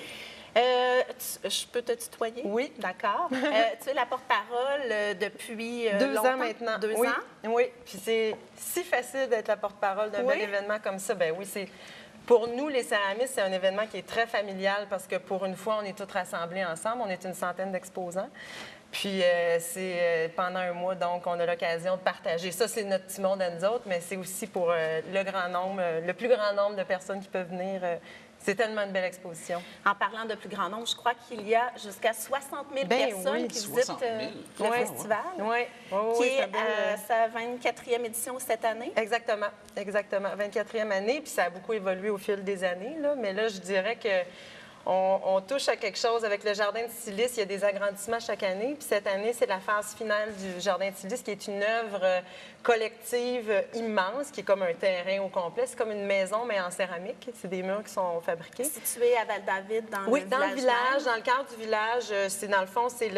Je peux te tutoyer? Oui. D'accord. Tu es la porte-parole depuis 2 longtemps? ans maintenant. 2 oui. ans? Oui. Puis c'est si facile d'être la porte-parole d'un Oui. bel événement comme ça. Ben oui, c'est... Pour nous, les céramistes, c'est un événement qui est très familial parce que pour une fois, on est tous rassemblés ensemble. On est une centaine d'exposants. Puis c'est pendant un mois, donc on a l'occasion de partager. Ça, c'est notre petit monde à nous autres, mais c'est aussi pour le plus grand nombre de personnes qui peuvent venir. C'est tellement une belle exposition. En parlant de plus grand nombre, je crois qu'il y a jusqu'à 60 000 Ben personnes oui. qui visitent 60 000. le Ouais. festival, Oui, qui oui, est ça donne, à sa 24e édition cette année. Exactement, exactement. 24e année, puis ça a beaucoup évolué au fil des années, là. Mais là, je dirais que on touche à quelque chose avec le Jardin de Silice. Il y a des agrandissements chaque année. Puis cette année, c'est la phase finale du Jardin de Silice, qui est une œuvre collective immense, qui est comme un terrain au complet. C'est comme une maison, mais en céramique. C'est des murs qui sont fabriqués. Situé à Val-David, dans Oui, le dans le village village, même. dans le cadre du village, c'est dans le fond, c'est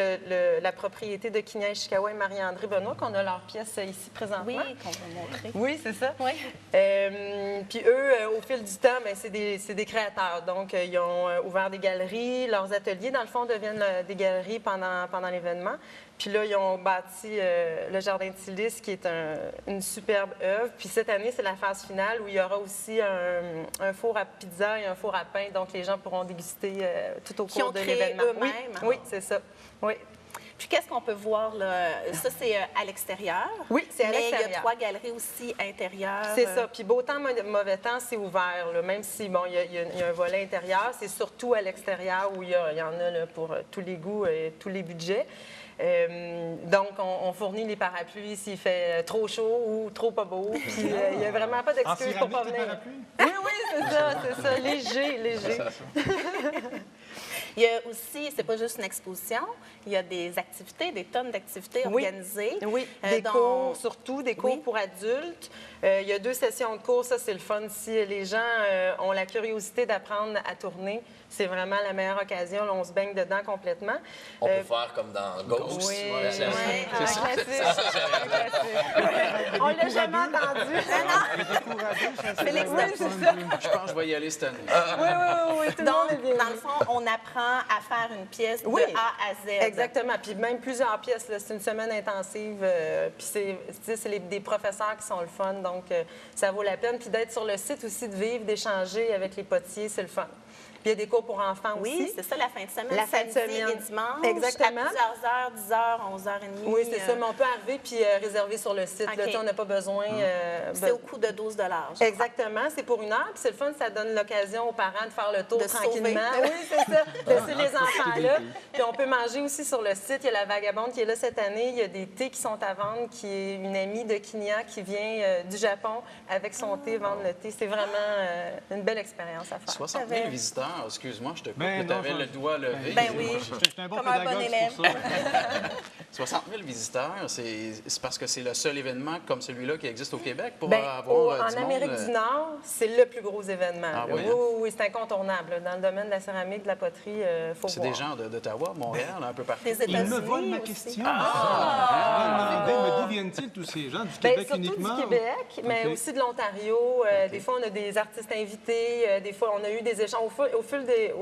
la propriété de Kinya Ishikawa et Marie-André Benoît, qu'on a leur pièce ici présentement. Oui, qu'on va montrer. Oui, c'est ça. Oui. Puis eux, au fil du temps, bien, c'est des créateurs. Donc, ils ont ouvert des galeries. Leurs ateliers, dans le fond, deviennent des galeries pendant l'événement. Puis là, ils ont bâti le Jardin de Silice, qui est une superbe œuvre. Puis cette année, c'est la phase finale où il y aura aussi un four à pizza et un four à pain. Donc, les gens pourront déguster tout au Qui cours ont de créé l'événement. eux-mêmes. Oui, c'est ça. Oui. Puis qu'est-ce qu'on peut voir là? Ça, c'est à l'extérieur. Oui, c'est à Mais il y a l'extérieur. 3 galeries aussi intérieures. C'est ça. Puis beau temps, mauvais temps, c'est ouvert. Là. Même si, bon, il y a un volet intérieur, c'est surtout à l'extérieur où il y en a là, pour tous les goûts et tous les budgets. Donc, on fournit les parapluies s'il fait trop chaud ou trop pas beau. Puis il n'y a vraiment pas d'excuse pour pas venir. Oui, c'est ça. Léger. Il y a aussi, c'est pas juste une exposition, il y a des activités, des tonnes d'activités organisées. Oui, des cours, surtout des cours pour adultes. Il y a 2 sessions de cours, ça c'est le fun. Si les gens ont la curiosité d'apprendre à tourner, c'est vraiment la meilleure occasion. Là, on se baigne dedans complètement. On peut faire comme dans Ghost. Oui, C'est ça. un classique. On l'a jamais entendu. Félix, Je pense que je vais y aller cette année. Oui, tout le monde est Donc, bien. dans le fond, on apprend à faire une pièce de A à Z. Exactement. Puis même plusieurs pièces. Là. C'est une semaine intensive. Puis c'est des professeurs qui sont le fun. Donc, ça vaut la peine. Puis d'être sur le site aussi, de vivre, d'échanger avec les potiers, c'est le fun. Puis il y a des cours pour enfants aussi. Oui, c'est ça, la fin de semaine. La fin de samedi semaine. et dimanche. Exactement. À plusieurs heures, 10h, 11h30. Oui, c'est ça, mais on peut arriver puis réserver sur le site. Là, on n'a pas besoin... c'est au coût de 12 $. Exactement, c'est pour 1 heure. Puis c'est le fun, ça donne l'occasion aux parents de faire le tour de tranquillement. Oui, c'est ça. Laisser les enfants là. Puis on peut manger aussi sur le site. Il y a la Vagabonde qui est là cette année. Il y a des thés qui sont à vendre, qui est une amie de Kinya qui vient du Japon avec son thé, vendre le thé. C'est vraiment une belle expérience à faire. 60 000 visiteurs, excuse-moi, je te coupe, Ben tu non, avais le doigt levé. Ben oui. J'étais un bon Comme un pédagogue, bon c'est élève. pour ça. 60 000 visiteurs, c'est parce que c'est le seul événement comme celui-là qui existe au Québec pour Ben, avoir du en monde, Amérique du Nord, c'est le plus gros événement. Ah là. oui, Oui, hein? oui, c'est incontournable. Là. Dans le domaine de la céramique, de la poterie, il faut C'est voir. des gens d'Ottawa, Montréal, un peu partout. Des États-Unis Il me vole ma aussi. question. Ah! Je me demandais, mais d'où viennent-ils tous ces gens? Du Bien, Québec surtout uniquement? du Québec, mais OK. aussi de l'Ontario. Des fois, on a des artistes invités. Des fois, on a eu des échanges. Au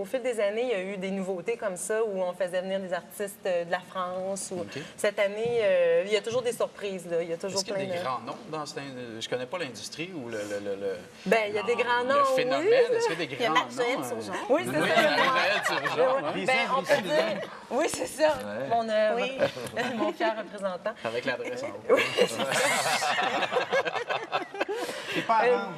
fil des années, il y a eu des nouveautés comme ça où on faisait venir des artistes de la France. Ou... OK. Cette année, il y a toujours des surprises. Là. Il y a toujours Est-ce qu'il y a plein des de... grands noms dans cette... Je connais pas l'industrie ou le Bien, il y a des grands noms, le phénomène. oui. Est-ce qu'il y a des Il y a grands Marc-Joël noms? Turgeon. Oui, c'est Oui, ça. Marie-Joëlle Turgeon, hein? Les Ben, œuvres on peut issues de dire... Oui, c'est ça. Mon œuvre. Oui. Mon fier représentant. Avec l'adresse en haut. C'est pas à vendre.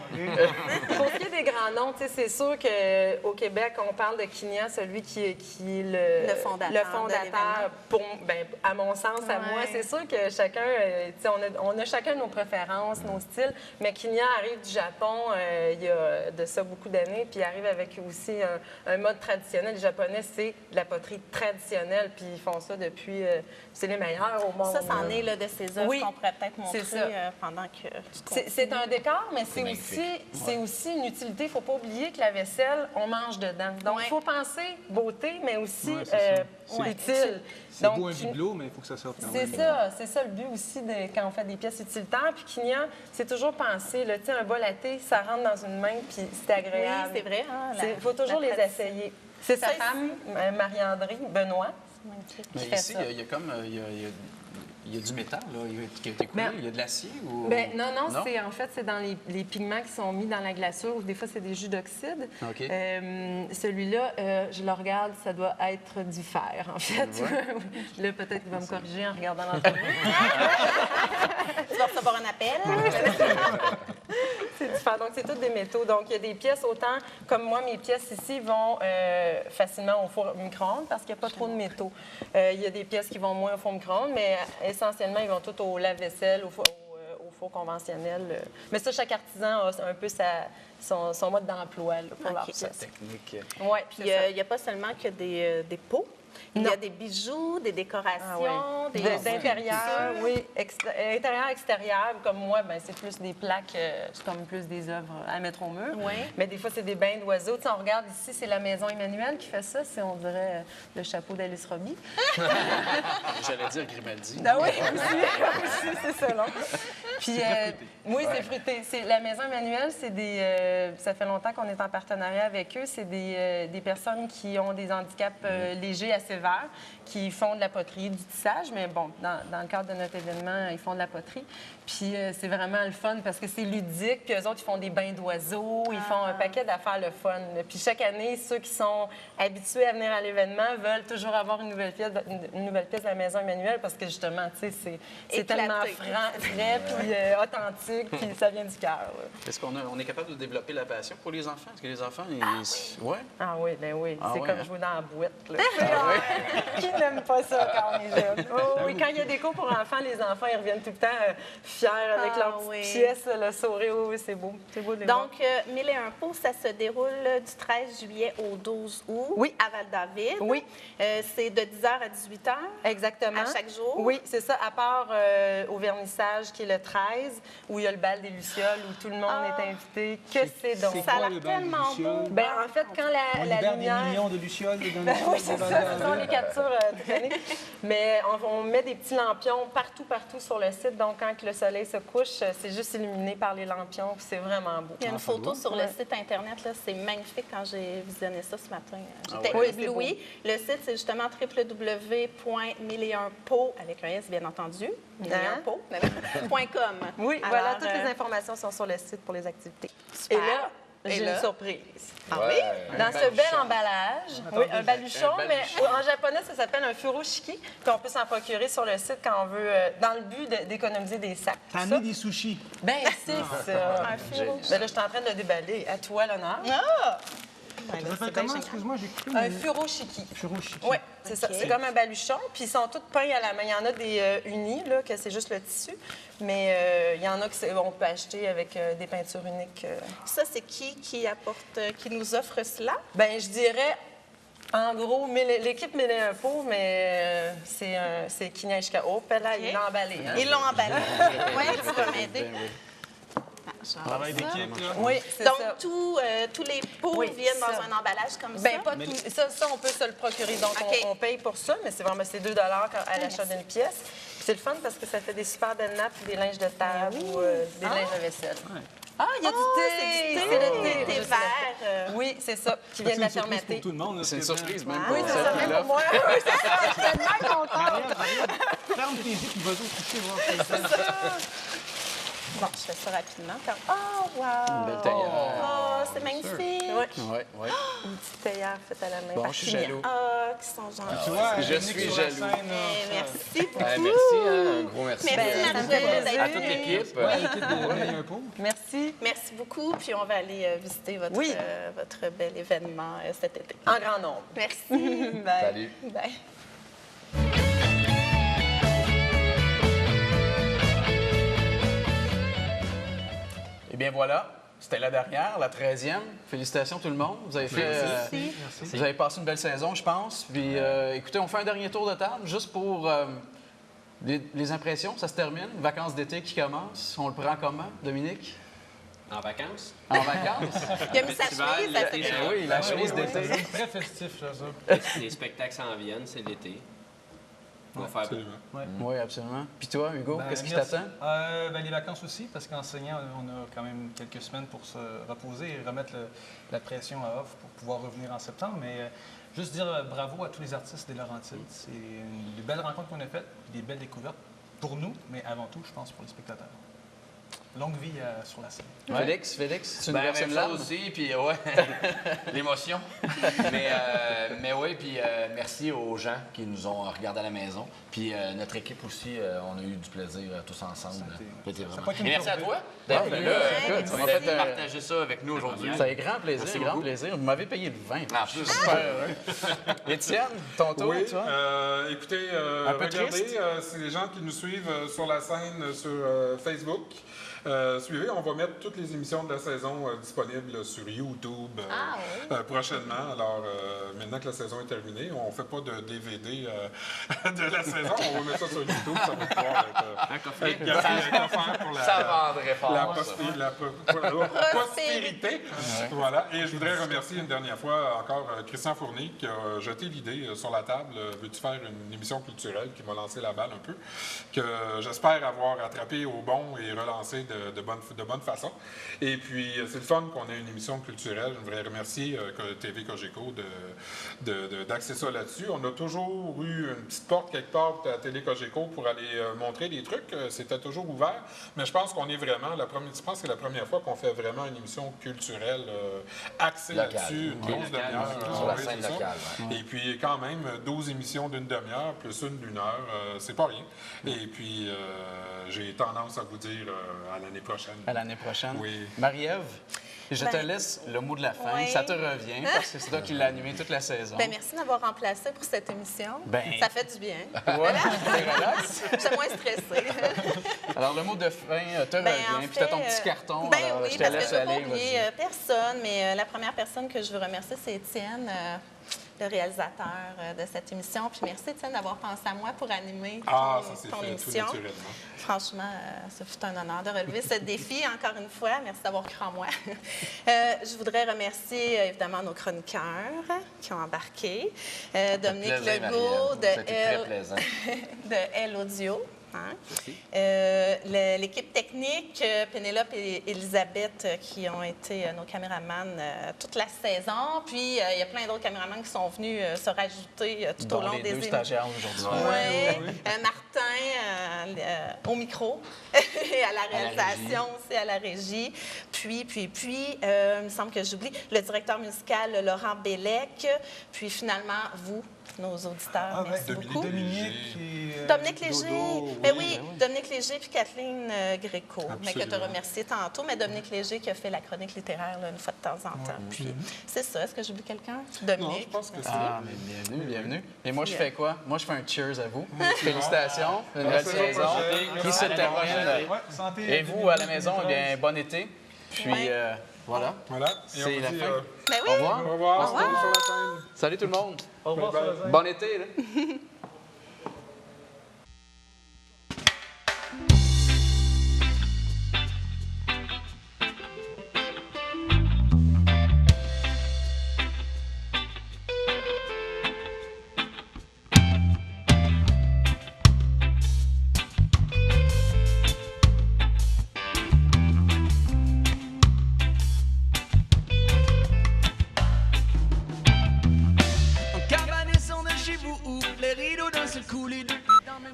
Pour ce qui est des grands noms, tu sais, c'est sûr qu'au Québec, on parle de Kinya, celui qui est Le fondateur de l'événement. pour, ben, à mon sens, à moi. C'est sûr que chacun, tu sais, on a chacun nos préférences, nos styles, mais Kinya arrive du Japon il y a de ça beaucoup d'années, puis il arrive avec aussi un mode traditionnel. Les Japonais, c'est de la poterie traditionnelle, puis ils font ça depuis... c'est les meilleurs au monde. Ça, c'en est là, de ces œuvres Oui, qu'on pourrait peut-être montrer c'est ça. pendant que tu continues. C'est un décor, mais c'est magnifique. aussi une utilité. Il ne faut pas oublier que la vaisselle, on mange dedans. Donc, il faut penser beauté, mais aussi Ouais, c'est ça. utile. C'est Donc, beau un bibelot, mais il faut que ça sorte quand même. c'est ça le but aussi quand on fait des pièces utilitaires. Puis Kinya, c'est toujours penser, tu sais, un bol à thé, ça rentre dans une main, puis c'est agréable. Oui, c'est vrai. Hein, Il faut toujours les essayer. C'est sa femme, Marie-André Benoît. Mais qui fait ici, ça. il y a comme... Il y a du métal là, qui a été coulé. Ben, Il y a de l'acier ou... Non, c'est dans les pigments qui sont mis dans la glaçure, ou des fois, c'est des jus d'oxyde. OK. Celui-là, je le regarde, ça doit être du fer, en fait. Là, peut-être qu'il va me corriger en regardant l'entrevue. Tu vas recevoir un appel. C'est du fer. Donc, c'est tous des métaux. Donc, il y a des pièces, autant comme moi, mes pièces ici vont facilement au four micro-ondes parce qu'il n'y a pas trop de métaux. Il y a des pièces qui vont moins au four micro-ondes, mais essentiellement, ils vont toutes au lave-vaisselle, au four conventionnel. Mais ça, chaque artisan a un peu son mode d'emploi là, pour leur Sa pièce. technique. Oui, Puis il n'y a pas seulement que des pots. Il y a des bijoux, des décorations, des d'intérieur, oui, intérieur, extérieur. Comme moi, ben c'est plus des plaques, c'est comme plus des œuvres à mettre au mur. Oui. Mais des fois, c'est des bains d'oiseaux. Tu sais, on regarde ici, c'est la maison Emmanuel qui fait ça. C'est, on dirait, le chapeau d'Alice Robbie. J'allais dire Grimaldi. Ah oui, aussi, c'est ça, non? Puis, oui, c'est fruité. La maison Emmanuel, c'est des... ça fait longtemps qu'on est en partenariat avec eux. C'est des personnes qui ont des handicaps légers à sévères, qui font de la poterie, du tissage. Mais bon, dans le cadre de notre événement, ils font de la poterie. Puis, c'est vraiment le fun parce que c'est ludique. Puis, eux autres, ils font des bains d'oiseaux. Ils font un paquet d'affaires le fun. Puis, chaque année, ceux qui sont habitués à venir à l'événement veulent toujours avoir une nouvelle pièce de la maison Emmanuel parce que, justement, tu sais, c'est tellement frais, puis authentique, puis ça vient du cœur. Est-ce qu'on est capable de développer la passion pour les enfants? Est-ce que les enfants, Ouais? Ah oui, bien oui. Ah c'est ouais, comme hein? jouer dans la boîte. Là. Qui n'aime pas ça quand on est jeune? Oh, oui, quand il y a des cours pour enfants, les enfants, ils reviennent tout le temps fiers avec leurs petites pièces, le sourire. Oui, c'est beau. C'est beau de les voir. Donc, 1001 pots, ça se déroule du 13 juillet au 12 août à Val-David. Oui. C'est de 10h à 18h. Exactement. À chaque jour. Oui, c'est ça, à part au vernissage qui est le 13, où il y a le bal des Lucioles, où tout le monde est invité. Que c'est donc? Ça a l'air tellement beau. Ben, en fait, quand On la libère lumière... des millions de lucioles dans Ben le oui, c'est ça, ce sont les captures toute l'année. Mais on met des petits lampions partout sur le site. Donc, quand le soleil se couche, c'est juste illuminé par les lampions. Puis c'est vraiment beau. Il y a une photo sur le site Internet. Là, c'est magnifique quand j'ai visionné ça ce matin. J'étais ouais? éblouie. Le site, c'est justement www.1001pot, avec un S, bien entendu, 1001pot.com. Oui, Alors, voilà, toutes les informations sont sur le site pour les activités. Super. Et là, j'ai là? une surprise. Ah oui? Dans ce bel emballage, oui, un baluchon, un mais baluchon. en japonais, ça s'appelle un furoshiki, puis on peut s'en procurer sur le site quand on veut, dans le but d'économiser des sacs. T'as Ça. amené des sushis. Ben, c'est ça. Un furoshiki. Ben là, je suis en train de le déballer. À toi, l'honneur. Ah! Ça s'appelle comment? Excuse-moi, j'ai cru. Un furoshiki. Furoshiki. Oui, c'est ça. C'est comme un baluchon, puis ils sont tous peints à la main. Il y en a des unis, là, que c'est juste le tissu, mais il y en a qu'on peut acheter avec des peintures uniques. Ça, c'est qui apporte, qui nous offre cela? Ben, je dirais, en gros, l'équipe mêlait un pot, mais c'est Kinya Ishikao. Puis là, il l'a emballé. Hein? Ils l'ont emballé. Oui, tu vas m'aider. Travail d'équipe, là. Oui, c'est Donc, ça. tous les pots Oui, viennent dans ça. un emballage comme Ben, ça? pas tout. Ça, on peut se le procurer. Donc, OK. on paye pour ça, mais c'est vraiment c'est 2 à l'achat d'une pièce. Puis c'est le fun parce que ça fait des super belles nappes ou des linges de table ou des linges de vaisselle. Ah, il y a du thé! c'est le thé, Je thé sais vert. pas. Oui, c'est ça, qui vient de la C'est une surprise fermeté. pour tout le monde. là, C'est une ce que- surprise même Oui, pour c'est celle ça, qui même l'offre. pour moi. Oui, c'est ça, je suis tellement contente. Ferme tes yeux puis vas-y au coucher voir. Bon, je fais ça rapidement. Oh, wow! Belle théière. Oh, c'est magnifique! Oui, Oui. une petite théière faite à la main. Bon, par je suis Kinya. jaloux. Ah, qui sont gentils. Tu vois, Je Nick suis sur la jaloux. scène, là. Merci beaucoup. Merci, un gros merci. Merci, ça me Nathalie, fait plaisir. d'être À toute venue. l'équipe. Ouais, l'équipe de un pot. Merci. Merci beaucoup. Puis on va aller visiter votre, Oui. votre bel événement cet été. En grand nombre. Merci. Bye. Salut. Bye. Eh bien voilà, c'était la dernière, la 13e. Félicitations tout le monde. Vous avez fait, vous avez passé une belle saison, je pense. Puis écoutez, on fait un dernier tour de table juste pour les impressions. Ça se termine. Vacances d'été qui commencent. On le prend comment, Dominique? En vacances? En vacances? Il a mis sa Festival, chemise, ça l'été, fait ça. Oui, la chemise Oui, d'été. c'est très festif, là, ça. Les spectacles s'en viennent, c'est l'été. On va faire beau. Absolument. Oui, absolument. Puis toi, Hugo, Ben, qu'est-ce qui merci. t'attend? Les vacances aussi, parce qu'enseignant, on a quand même quelques semaines pour se reposer et remettre la pression à off pour pouvoir revenir en septembre. Mais juste dire bravo à tous les artistes des Laurentides. C'est des belles rencontres qu'on a faites, des belles découvertes pour nous, mais avant tout, je pense, pour les spectateurs. Longue vie sur la scène. Félix, tu nous Ben, verses même une chose larme? aussi, puis ouais, l'émotion. mais oui, puis merci aux gens qui nous ont regardés à la maison. Puis notre équipe aussi, on a eu du plaisir tous ensemble. C'était vraiment. pas été une Et merci à corvée. toi d'être ben venu, là, écoute, ça m'a fait, partager ça avec nous aujourd'hui. Ça a été grand plaisir, Merci grand beaucoup. plaisir. Vous m'avez payé le vin. Ah, Je suis super heureux. Étienne, ton tour, Oui, toi? écoutez, Un peu regardez, triste. c'est les gens qui nous suivent sur la scène sur Facebook. Suivez, on va mettre toutes les émissions de la saison disponibles sur YouTube prochainement. Alors, maintenant que la saison est terminée, on ne fait pas de DVD de la saison, on va mettre ça sur YouTube, ça va pouvoir être offert pour Ça vendrait fort. la postérité. Voilà. Et je voudrais remercier une dernière fois encore Christian Fournier qui a jeté l'idée sur la table. Veux-tu faire une émission culturelle qui m'a lancé la balle un peu, que j'espère avoir attrapé au bon et relancé de bonne façon. Et puis, c'est le fun qu'on ait une émission culturelle. Je voudrais remercier TV Cogeco d'axer ça là-dessus. On a toujours eu une petite porte quelque part à Télé Cogeco pour aller montrer des trucs. C'était toujours ouvert. Mais je pense qu'on est vraiment, je pense que c'est la première fois qu'on fait vraiment une émission culturelle axée Locale. là-dessus, une grosse demi-heure. Sur la Oui, scène c'est ça. locale. Et puis, quand même, 12 émissions d'une demi-heure plus une d'une heure, c'est pas rien. Et puis, j'ai tendance à vous dire à l'année prochaine. À l'année prochaine. Oui. Marie-Ève, je te laisse le mot de la fin. Oui. Ça te revient parce que c'est toi qui l'as animé toute la saison. Ben, merci d'avoir remplacé pour cette émission. Ben. Ça fait du bien. Voilà, c'est relax. Je suis moins stressée. Alors, le mot de fin te Ben, revient. en Puis tu as ton fait, petit carton. Ben alors, oui, je te parce que laisse je ne veux pas aller. oublier vas-y. personne, mais la première personne que je veux remercier, c'est Étienne, le réalisateur de cette émission. Puis merci, Étienne, d'avoir pensé à moi pour animer Ah, ça s'est ton fait tout émission. naturellement. Franchement, ce fut un honneur de relever ce défi, encore une fois. Merci d'avoir cru en moi. Je voudrais remercier, évidemment, nos chroniqueurs qui ont embarqué. Dominique Plaisir, Legault Marie-Ève. C'était très plaisant. de L Audio. Hein? L'équipe technique, Pénélope et Elisabeth, qui ont été nos caméramans toute la saison. Puis, il y a plein d'autres caméramans qui sont venus se rajouter tout au Dont long les des deux émissions. stagiaires aujourd'hui. Oui. Martin, au micro, et à la réalisation aussi, à la régie. Puis, il me semble que j'oublie, le directeur musical Laurent Bellec. Puis finalement, vous, nos auditeurs, merci beaucoup. Dominique Léger. Ben oui, Dominique Léger puis Kathleen Gréco, mais que tu as remercié tantôt. Mais Dominique Léger qui a fait la chronique littéraire là, une fois de temps en temps. Puis c'est ça. Est-ce que j'ai oublié quelqu'un? Dominique. Non, je pense que c'est... Mais bienvenue. Et moi, je fais quoi? Moi, je fais un cheers à vous. Félicitations. Une nouvelle saison qui se termine. Et vous, à la maison, eh bien, bon été. Puis, voilà. C'est la fin. Ben oui. Au revoir. Au revoir. On se retrouve sur la scène. Salut tout le monde. Au revoir. Bon été, là.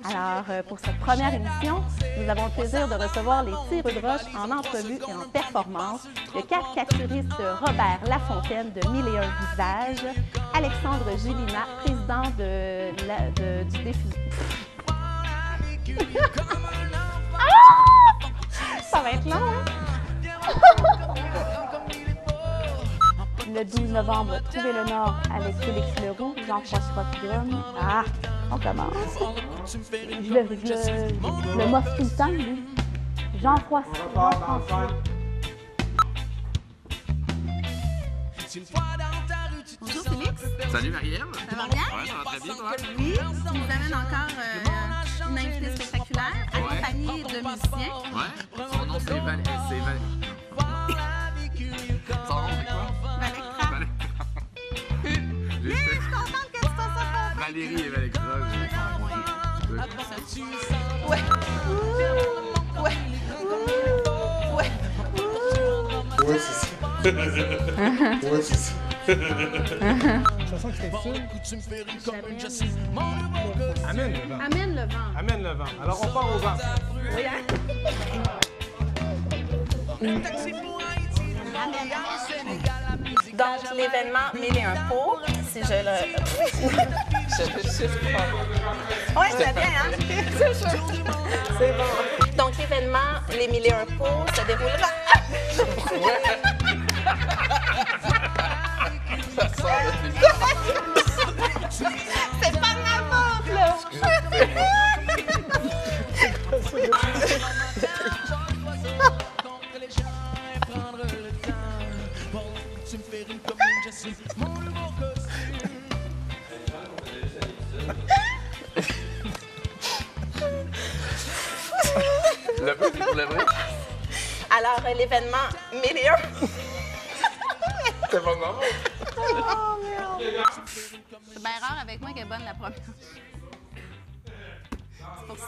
Alors, pour cette première émission, nous avons le plaisir de recevoir les Tireux de Roche en entrevue et en performance, le caricaturiste Robert Lafontaine de Mille et un visages, Alexandre Gélina, président du défi. Ça va être long, hein? Le 12 novembre, Trouvez le Nord avec Félix Leroux, Jean-François Drum. Ah, on commence. Le moffe tout le temps, lui. Jean-François. Bonjour Félix. Salut Marie-Ève. Ça va bien? Ouais, ça va très bien, toi? Oui, tu nous amènes encore une invitée spectaculaire, accompagnée de musiciens. Ouais. Son nom, c'est Valérie. Son nom, c'est quoi? Valectra. Je suis contente que tu fasses ça. Valérie et Valectra. Ouais. Ouais. Ouais. Ouais, c'est ça. Ouais, c'est ça. Ça sent que c'est sûr. Amène le vent. Amène le vent. Amène le vent. Alors, on part au vent. Oui, hein? Donc, l'événement Mille et un pots, si je le... Oui, c'est bien, hein? C'est bon. Donc, l'événement Les Mille et un pots se déroulera... C'est pas de ma faute, là! Alors, l'événement Mille et un... C'est pas normal. Oh, merde! C'est bien rare avec moi qu'elle est bonne la première. C'est pour ça.